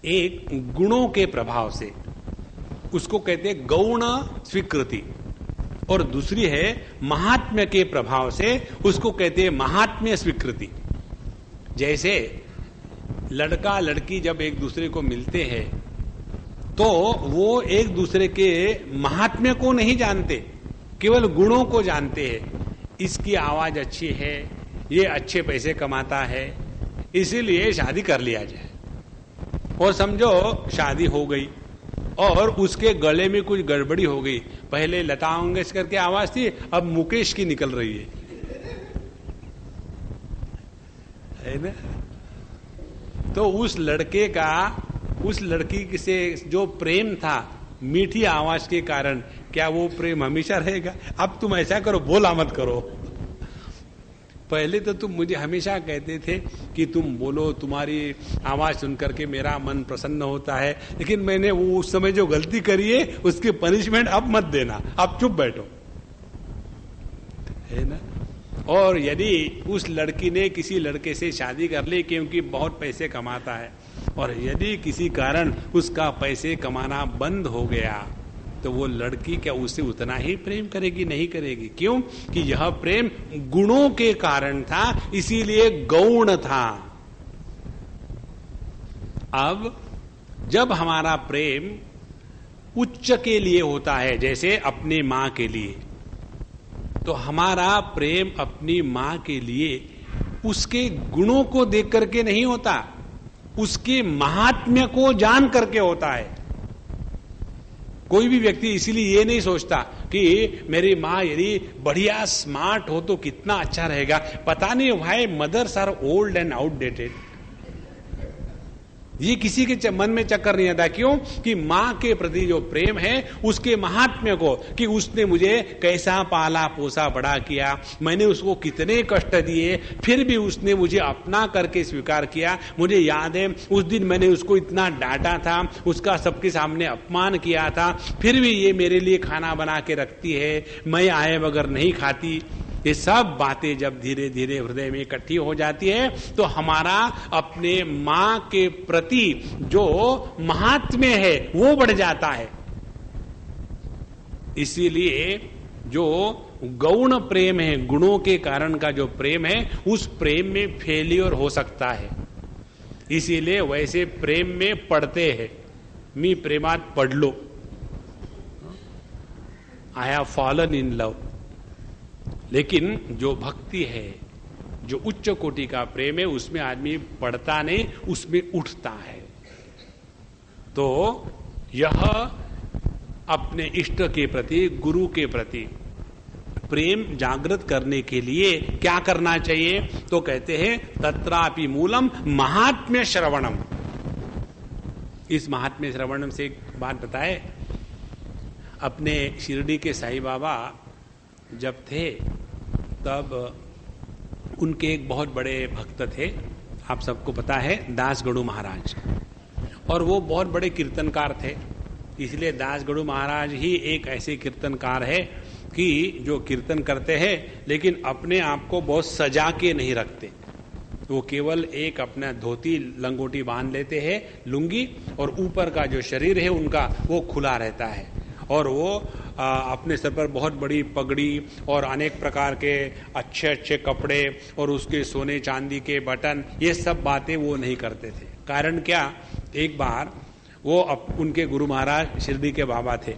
Speaker 1: एक गुणों के प्रभाव से, उसको कहते हैं गौण स्वीकृति, और दूसरी है महात्म्य के प्रभाव से, उसको कहते हैं महात्म्य स्वीकृति। जैसे लड़का लड़की जब एक दूसरे को मिलते हैं तो वो एक दूसरे के महात्म्य को नहीं जानते, केवल गुणों को जानते हैं। इसकी आवाज अच्छी है, ये अच्छे पैसे कमाता है, इसीलिए शादी कर लिया जाए। और समझो शादी हो गई और उसके गले में कुछ गड़बड़ी हो गई, पहले लता मंगेशकर की आवाज थी, अब मुकेश की निकल रही है ना। तो उस लड़के का उस लड़की से जो प्रेम था मीठी आवाज के कारण, क्या वो प्रेम हमेशा रहेगा? अब तुम ऐसा करो, बोला मत करो। पहले तो तुम मुझे हमेशा कहते थे कि तुम बोलो, तुम्हारी आवाज सुनकर के मेरा मन प्रसन्न होता है, लेकिन मैंने वो उस समय जो गलती करी है उसकी पनिशमेंट अब मत देना, अब चुप बैठो, है ना। और यदि उस लड़की ने किसी लड़के से शादी कर ली क्योंकि बहुत पैसे कमाता है, और यदि किसी कारण उसका पैसे कमाना बंद हो गया, तो वो लड़की क्या उसे उतना ही प्रेम करेगी? नहीं करेगी। क्यों? कि यह प्रेम गुणों के कारण था, इसीलिए गौण था। अब जब हमारा प्रेम उच्च के लिए होता है, जैसे अपने मां के लिए। तो हमारा प्रेम अपनी मां के लिए उसके गुणों को देख करके नहीं होता, उसके महात्म्य को जान करके होता है। कोई भी व्यक्ति इसीलिए ये नहीं सोचता कि मेरी माँ यदि बढ़िया स्मार्ट हो तो कितना अच्छा रहेगा। पता नहीं why mothers are old and outdated. ये किसी के मन में चक्कर नहीं आता। क्यों? कि मां के प्रति जो प्रेम है उसके महात्म्य को, कि उसने मुझे कैसा पाला पोसा बड़ा किया, मैंने उसको कितने कष्ट दिए, फिर भी उसने मुझे अपना करके स्वीकार किया। मुझे याद है उस दिन मैंने उसको इतना डांटा था, उसका सबके सामने अपमान किया था, फिर भी ये मेरे लिए खाना बना के रखती है, मैं आए बगैर नहीं खाती। ये सब बातें जब धीरे धीरे हृदय में इकट्ठी हो जाती है तो हमारा अपने मां के प्रति जो महात्म्य है वो बढ़ जाता है। इसीलिए जो गौण प्रेम है, गुणों के कारण का जो प्रेम है, उस प्रेम में फेलियर हो सकता है। इसीलिए वैसे प्रेम में पढ़ते हैं, मी प्रेमात पढ़ लो, I have fallen in love. लेकिन जो भक्ति है, जो उच्च कोटि का प्रेम है, उसमें आदमी पढ़ता नहीं, उसमें उठता है। तो यह अपने इष्ट के प्रति, गुरु के प्रति प्रेम जागृत करने के लिए क्या करना चाहिए? तो कहते हैं तत्रापि मूलम महात्म्य श्रवणम। इस महात्म्य श्रवणम से एक बात बताए। अपने शिरडी के साईं बाबा जब थे तब उनके एक बहुत बड़े भक्त थे, आप सबको पता है, दासगढ़ू महाराज। और वो बहुत बड़े कीर्तनकार थे। इसलिए दासगढ़ू महाराज ही एक ऐसे कीर्तनकार है कि जो कीर्तन करते हैं लेकिन अपने आप को बहुत सजा के नहीं रखते। वो केवल एक अपना धोती लंगोटी बांध लेते हैं, लुंगी, और ऊपर का जो शरीर है उनका वो खुला रहता है। और वो अपने सर पर बहुत बड़ी पगड़ी और अनेक प्रकार के अच्छे अच्छे कपड़े और उसके सोने चांदी के बटन, ये सब बातें वो नहीं करते थे। कारण क्या? एक बार वो उनके गुरु महाराज शिरडी के बाबा थे।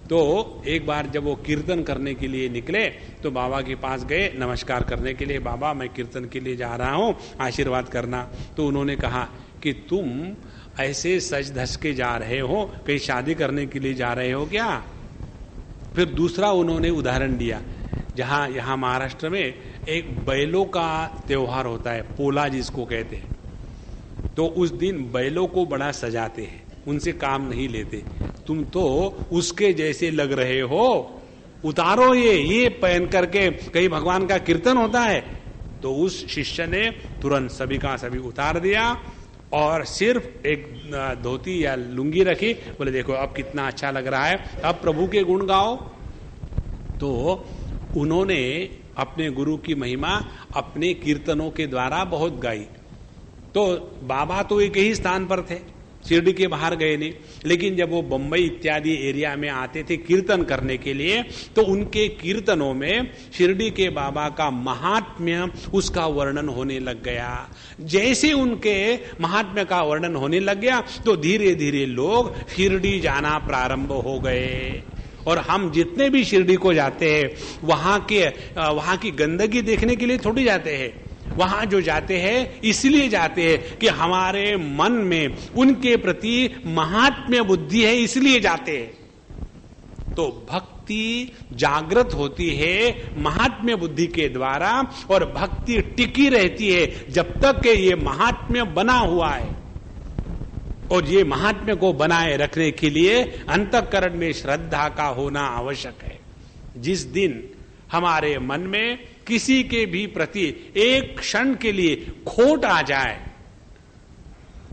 Speaker 1: तो एक बार जब वो कीर्तन करने के लिए निकले तो बाबा के पास गए नमस्कार करने के लिए, बाबा मैं कीर्तन के लिए जा रहा हूँ, आशीर्वाद करना। तो उन्होंने कहा कि तुम ऐसे सज धज के जा रहे हो, कहीं शादी करने के लिए जा रहे हो क्या? फिर दूसरा उन्होंने उदाहरण दिया, जहां यहां महाराष्ट्र में एक बैलों का त्योहार होता है, पोला जिसको कहते हैं। तो उस दिन बैलों को बड़ा सजाते हैं, उनसे काम नहीं लेते। तुम तो उसके जैसे लग रहे हो, उतारो ये पहन करके, कहीं भगवान का कीर्तन होता है। तो उस शिष्य ने तुरंत सभी का सभी उतार दिया और सिर्फ एक धोती या लुंगी रखी। बोले देखो अब कितना अच्छा लग रहा है, अब प्रभु के गुण गाओ। तो उन्होंने अपने गुरु की महिमा अपने कीर्तनों के द्वारा बहुत गाई। तो बाबा तो एक ही स्थान पर थे, शिरडी के बाहर गए नहीं। लेकिन जब वो बंबई इत्यादि एरिया में आते थे कीर्तन करने के लिए, तो उनके कीर्तनों में शिरडी के बाबा का महात्म्य, उसका वर्णन होने लग गया। जैसे उनके महात्म्य का वर्णन होने लग गया तो धीरे धीरे लोग शिरडी जाना प्रारंभ हो गए। और हम जितने भी शिरडी को जाते हैं वहां की गंदगी देखने के लिए थोड़ी जाते हैं। वहां जो जाते हैं इसलिए जाते हैं कि हमारे मन में उनके प्रति महात्म्य बुद्धि है, इसलिए जाते हैं। तो भक्ति जागृत होती है महात्म्य बुद्धि के द्वारा, और भक्ति टिकी रहती है जब तक कि ये महात्म्य बना हुआ है। और ये महात्म्य को बनाए रखने के लिए अंतःकरण में श्रद्धा का होना आवश्यक है। जिस दिन हमारे मन में किसी के भी प्रति एक क्षण के लिए खोट आ जाए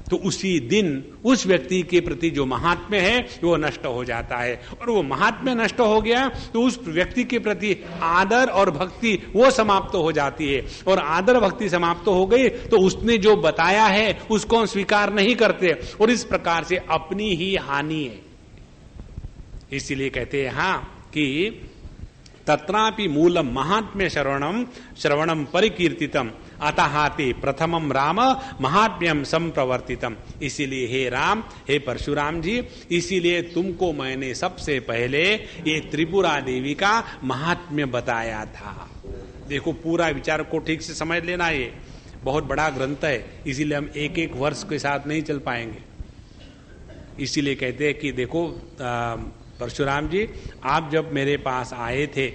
Speaker 1: तो उसी दिन उस व्यक्ति के प्रति जो महात्म्य है वो नष्ट हो जाता है। और वो महात्म्य नष्ट हो गया तो उस व्यक्ति के प्रति आदर और भक्ति वो समाप्त हो जाती है। और आदर भक्ति समाप्त हो गई तो उसने जो बताया है उसको स्वीकार नहीं करते, और इस प्रकार से अपनी ही हानि है। इसीलिए कहते हैं हाँ कि तत्रापि मूलम महात्म्य श्रवणम परिकीर्तितम अतः ते प्रथमम राम महात्म्यम संप्रवर्तितम। इसीलिए हे राम, हे परशुराम जी, इसीलिए तुमको मैंने सबसे पहले ये त्रिपुरा देवी का महात्म्य बताया था। देखो, पूरा विचार को ठीक से समझ लेना, ये बहुत बड़ा ग्रंथ है, इसीलिए हम एक एक वर्ष के साथ नहीं चल पाएंगे। इसीलिए कहते हैं कि देखो परशुराम जी, आप जब मेरे पास आए थे,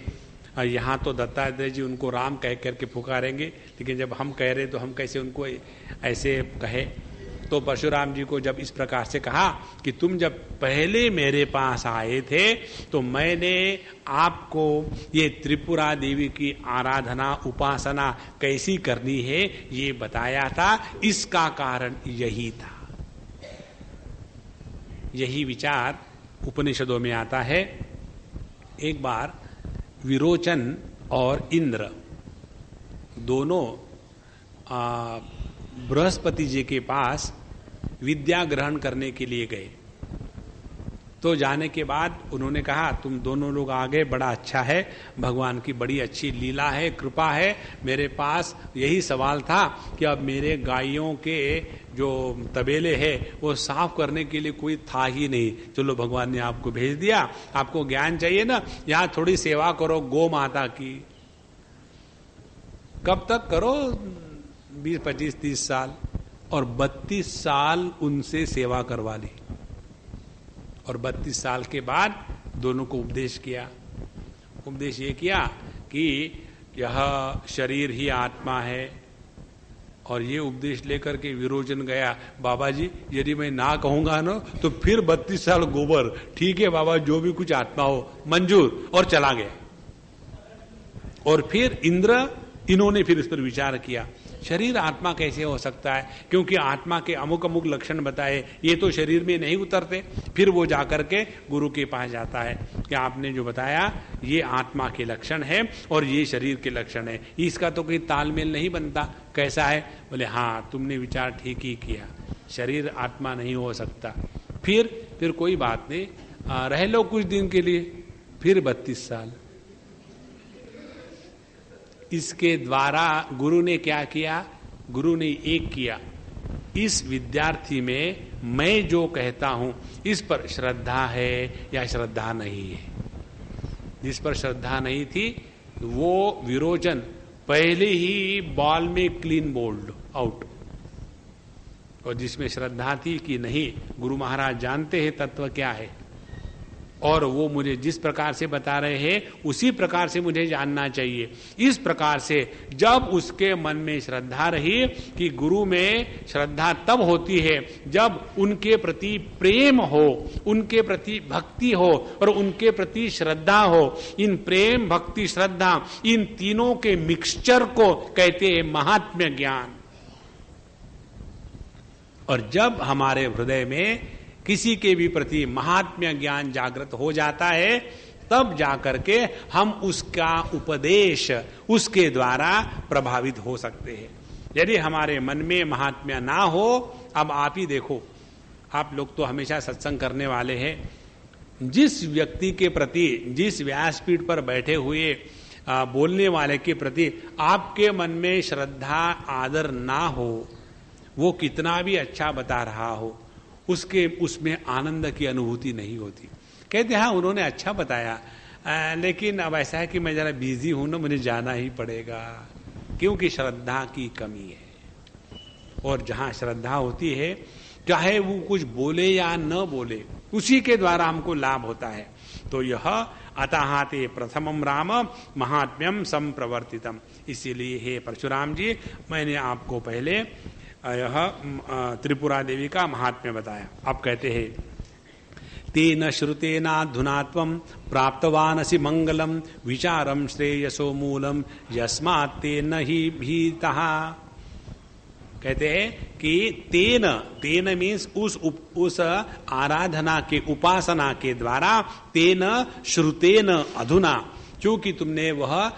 Speaker 1: यहाँ तो दत्तात्रेय जी उनको राम कह करके पुकारेंगे, लेकिन जब हम कह रहे तो हम कैसे उनको ऐसे कहे। तो परशुराम जी को जब इस प्रकार से कहा कि तुम जब पहले मेरे पास आए थे तो मैंने आपको ये त्रिपुरा देवी की आराधना उपासना कैसी करनी है ये बताया था। इसका कारण यही था। यही विचार उपनिषदों में आता है। एक बार विरोचन और इंद्र दोनों बृहस्पति जी के पास विद्या ग्रहण करने के लिए गए। तो जाने के बाद उन्होंने कहा, तुम दोनों लोग आ गए, बड़ा अच्छा है, भगवान की बड़ी अच्छी लीला है, कृपा है। मेरे पास यही सवाल था कि अब मेरे गायों के जो तबेले हैं वो साफ करने के लिए कोई था ही नहीं। चलो, भगवान ने आपको भेज दिया, आपको ज्ञान चाहिए ना, यहाँ थोड़ी सेवा करो गौ माता की। कब तक करो? 20, 25, 30 साल। और 32 साल उनसे सेवा करवा ली। और 32 साल के बाद दोनों को उपदेश किया। उपदेश ये किया कि यह शरीर ही आत्मा है। और ये उपदेश लेकर के विरोचन गया, बाबा जी यदि मैं ना कहूंगा ना तो फिर 32 साल गोबर, ठीक है बाबा, जो भी कुछ आत्मा हो मंजूर, और चला गया। और फिर इंद्र, इन्होंने फिर इस पर विचार किया, शरीर आत्मा कैसे हो सकता है, क्योंकि आत्मा के अमुक अमुक लक्षण बताए, ये तो शरीर में नहीं उतरते। फिर वो जाकर के गुरु के पास जाता है कि आपने जो बताया ये आत्मा के लक्षण है और ये शरीर के लक्षण है, इसका तो कोई तालमेल नहीं बनता, कैसा है? बोले हाँ, तुमने विचार ठीक ही किया, शरीर आत्मा नहीं हो सकता। फिर कोई बात नहीं, रह लो कुछ दिन के लिए। फिर 32 साल। इसके द्वारा गुरु ने क्या किया? गुरु ने एक किया, इस विद्यार्थी में मैं जो कहता हूं इस पर श्रद्धा है या श्रद्धा नहीं है। जिस पर श्रद्धा नहीं थी वो विरोचन पहले ही बॉल में क्लीन बोल्ड आउट। और जिसमें श्रद्धा थी कि नहीं, गुरु महाराज जानते हैं तत्व क्या है और वो मुझे जिस प्रकार से बता रहे हैं उसी प्रकार से मुझे जानना चाहिए। इस प्रकार से जब उसके मन में श्रद्धा रही, कि गुरु में श्रद्धा तब होती है जब उनके प्रति प्रेम हो, उनके प्रति भक्ति हो और उनके प्रति श्रद्धा हो। इन प्रेम, भक्ति, श्रद्धा, इन तीनों के मिक्सचर को कहते हैं महात्म्य ज्ञान। और जब हमारे हृदय में किसी के भी प्रति महात्म्य ज्ञान जागृत हो जाता है, तब जाकर के हम उसका उपदेश उसके द्वारा प्रभावित हो सकते हैं। यदि हमारे मन में महात्म्य ना हो, अब आप ही देखो, आप लोग तो हमेशा सत्संग करने वाले हैं, जिस व्यक्ति के प्रति, जिस व्यासपीठ पर बैठे हुए बोलने वाले के प्रति आपके मन में श्रद्धा आदर ना हो, वो कितना भी अच्छा बता रहा हो, उसमें आनंद की अनुभूति नहीं होती। कहते हाँ उन्होंने अच्छा बताया, लेकिन अब ऐसा है कि मैं जरा बिजी हूं ना, मुझे जाना ही पड़ेगा, क्योंकि श्रद्धा की कमी है। और जहां श्रद्धा होती है, चाहे वो कुछ बोले या न बोले, उसी के द्वारा हमको लाभ होता है। तो यह अतः ते प्रथमम राम महात्म्यम संप्रवर्तितम। इसीलिए हे परशुराम जी, मैंने आपको पहले यह त्रिपुरा देवी का महात्म्य बताया। अब कहते हैं, तेन श्रुतेनाधुना त्वं प्राप्तवानसि मंगलम विचारम श्रेयसो मूलम यस्मात् तेन ही भीतः। कहते हैं कि तेन मीन्स उस आराधना के, उपासना के द्वारा, तेन श्रुतेन अधुना, क्योंकि तुमने वह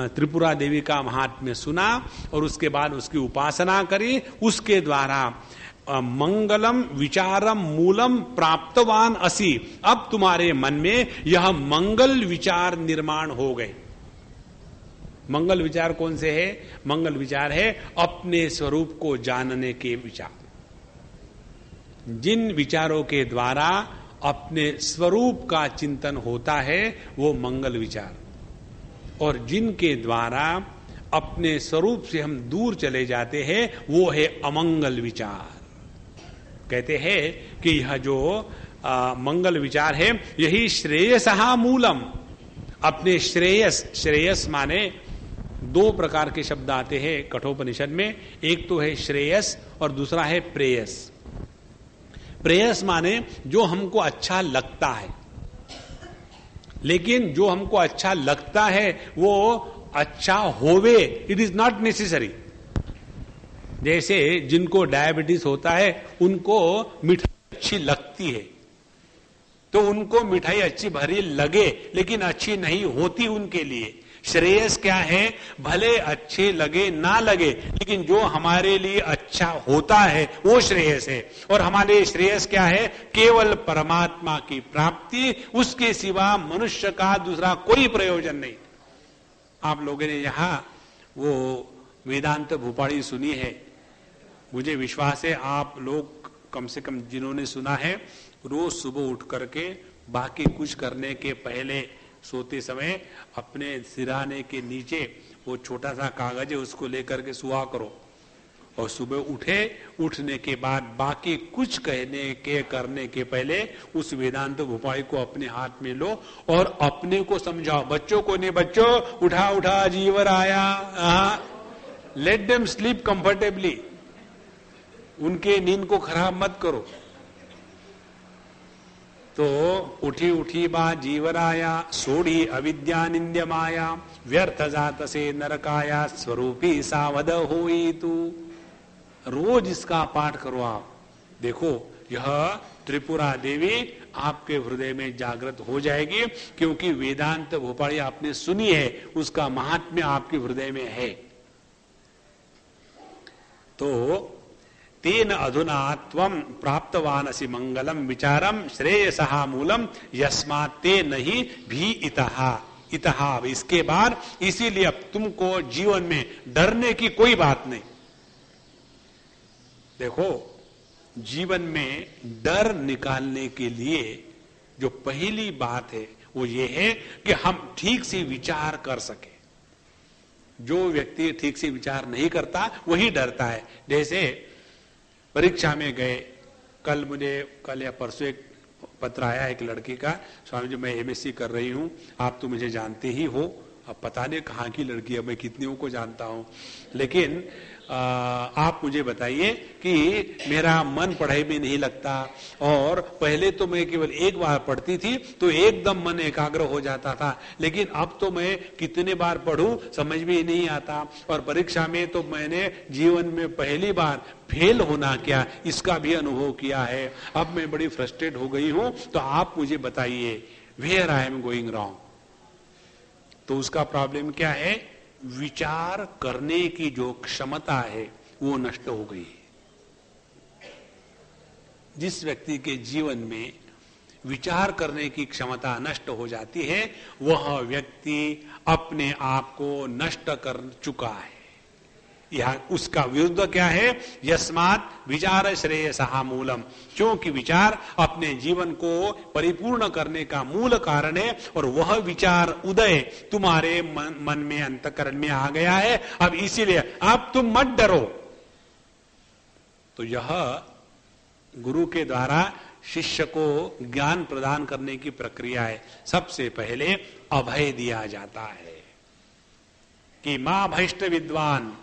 Speaker 1: त्रिपुरा देवी का महात्म्य सुना और उसके बाद उसकी उपासना करी, उसके द्वारा मंगलम विचारम मूलम प्राप्तवान असि, अब तुम्हारे मन में यह मंगल विचार निर्माण हो गए। मंगल विचार कौन से है? मंगल विचार है अपने स्वरूप को जानने के विचार। जिन विचारों के द्वारा अपने स्वरूप का चिंतन होता है वो मंगल विचार, और जिनके द्वारा अपने स्वरूप से हम दूर चले जाते हैं वो है अमंगल विचार। कहते हैं कि यह जो मंगल विचार है यही श्रेयसहा मूलम, अपने श्रेयस, श्रेयस माने दो प्रकार के शब्द आते हैं कठोपनिषद में, एक तो है श्रेयस और दूसरा है प्रेयस। प्रेयस माने जो हमको अच्छा लगता है, लेकिन जो हमको अच्छा लगता है वो अच्छा होवे, इट इज नॉट नेसेसरी। जैसे जिनको डायबिटीज होता है उनको मिठाई अच्छी लगती है, तो उनको मिठाई अच्छी भरी लगे लेकिन अच्छी नहीं होती उनके लिए। श्रेयस क्या है? भले अच्छे लगे ना लगे, लेकिन जो हमारे लिए अच्छा होता है वो श्रेयस है। और हमारे लिए श्रेयस क्या है? केवल परमात्मा की प्राप्ति, उसके सिवा मनुष्य का दूसरा कोई प्रयोजन नहीं। आप लोगों ने यहां वो वेदांत भूपाड़ी सुनी है, मुझे विश्वास है आप लोग कम से कम जिन्होंने सुना है रोज सुबह उठ करके बाकी कुछ करने के पहले सोते समय अपने सिराने के नीचे वो छोटा सा कागज है उसको लेकर के सुआ करो, और सुबह उठने के बाद बाकी कुछ करने के पहले उस वेदांत भूपाई को अपने हाथ में लो और अपने को समझाओ। बच्चों को नहीं, बच्चों उठा उठा जीवर आया, लेट देम स्लीप कंफर्टेबली, उनके नींद को खराब मत करो। तो उठी उठी बा जीवराया, सोड़ी अविद्या निंद्य माया, व्यर्थ जात से नरकाया, स्वरूपी सावध होई तू। रोज इसका पाठ करो आप, देखो यह त्रिपुरा देवी आपके हृदय में जागृत हो जाएगी, क्योंकि वेदांत भोपाली आपने सुनी है, उसका महात्म्य आपके हृदय में है। तो तेन अधुना त्वं प्राप्तवानसि मंगलम विचारम श्रेयसहा मूलम यस्मात् ते नहीं भी इतहा। इसके बाद इसीलिए अब तुमको जीवन में डरने की कोई बात नहीं। देखो, जीवन में डर निकालने के लिए जो पहली बात है वो ये है कि हम ठीक से विचार कर सके। जो व्यक्ति ठीक से विचार नहीं करता वही डरता है। जैसे परीक्षा में गए, कल या परसों एक पत्र आया एक लड़की का, स्वामी जी मैं एमएससी कर रही हूं, आप तो मुझे जानते ही हो। अब पता नहीं कहाँ की लड़की है, मैं कितनियों को जानता हूं, लेकिन आप मुझे बताइए कि मेरा मन पढ़ाई में नहीं लगता, और पहले तो मैं केवल एक बार पढ़ती थी तो एकदम मन एकाग्र हो जाता था, लेकिन अब तो मैं कितने बार पढ़ूं समझ में ही नहीं आता, और परीक्षा में तो मैंने जीवन में पहली बार फेल होना क्या इसका भी अनुभव किया है। अब मैं बड़ी फ्रस्ट्रेट हो गई हूं, तो आप मुझे बताइए where I am going wrong. तो उसका प्रॉब्लम क्या है? विचार करने की जो क्षमता है वो नष्ट हो गई। जिस व्यक्ति के जीवन में विचार करने की क्षमता नष्ट हो जाती है वह व्यक्ति अपने आप को नष्ट कर चुका है। यह उसका विरुद्ध क्या है? यस्मात् विचार श्रेयसहा मूलम, क्योंकि विचार अपने जीवन को परिपूर्ण करने का मूल कारण है, और वह विचार उदय तुम्हारे मन में अंतःकरण में आ गया है। अब इसीलिए अब तुम मत डरो। तो यह गुरु के द्वारा शिष्य को ज्ञान प्रदान करने की प्रक्रिया है। सबसे पहले अभय दिया जाता है कि मां भैष्ट विद्वान,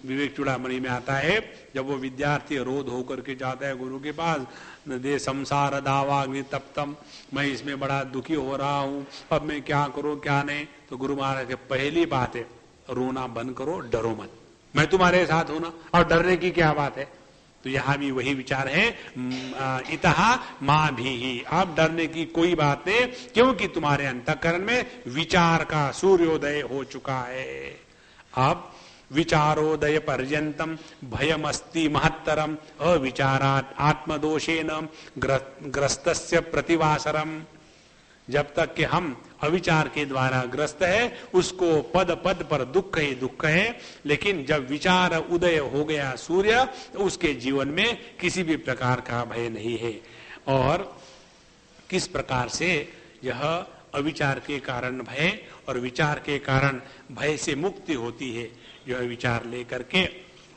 Speaker 1: विवेक चूड़ामणि में आता है, जब वो विद्यार्थी रोध होकर के जाता है गुरु के पास, दे संसार दावाग्नि तप्तम, मैं इसमें बड़ा दुखी हो रहा हूं, अब मैं क्या करूं क्या नहीं। तो गुरु महाराज के पहली बात है रोना बंद करो, डरो मत, मैं तुम्हारे साथ हूं ना, और डरने की क्या बात है। तो यहां भी वही विचार है, इतहा मां भी ही, अब डरने की कोई बात नहीं, क्योंकि तुम्हारे अंतःकरण में विचार का सूर्योदय हो चुका है। अब विचारोदय पर्यंतम भयमस्ति महत्तरम अविचारात आत्मदोषेन ग्रस्तस्य प्रतिवासरम। जब तक कि हम अविचार के द्वारा ग्रस्त है उसको पद पद पर दुख ही दुख है, लेकिन जब विचार उदय हो गया सूर्य तो उसके जीवन में किसी भी प्रकार का भय नहीं है। और किस प्रकार से यह अविचार के कारण भय और विचार के कारण भय से मुक्ति होती है, यह विचार लेकर के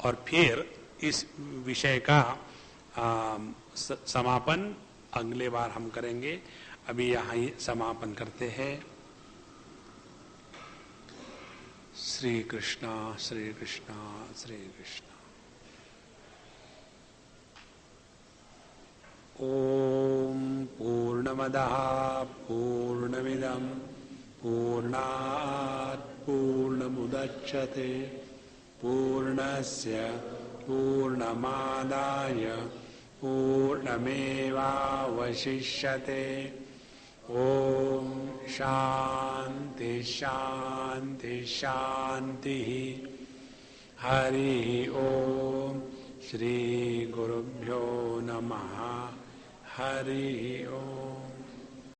Speaker 1: और फिर इस विषय का समापन अगले बार हम करेंगे। अभी यहाँ ही समापन करते हैं। श्री कृष्णा श्री कृष्णा श्री कृष्णा। ओम पूर्णमदः पूर्णमिदं पूर्णात् पूर्णमुदच्यते पूर्णस्य पूर्णमादाय पूर्णमेवावशिष्यते। ओम शांति शांति शांति। हरि ओम। श्री गुरुभ्यो नमः। हरि ओम।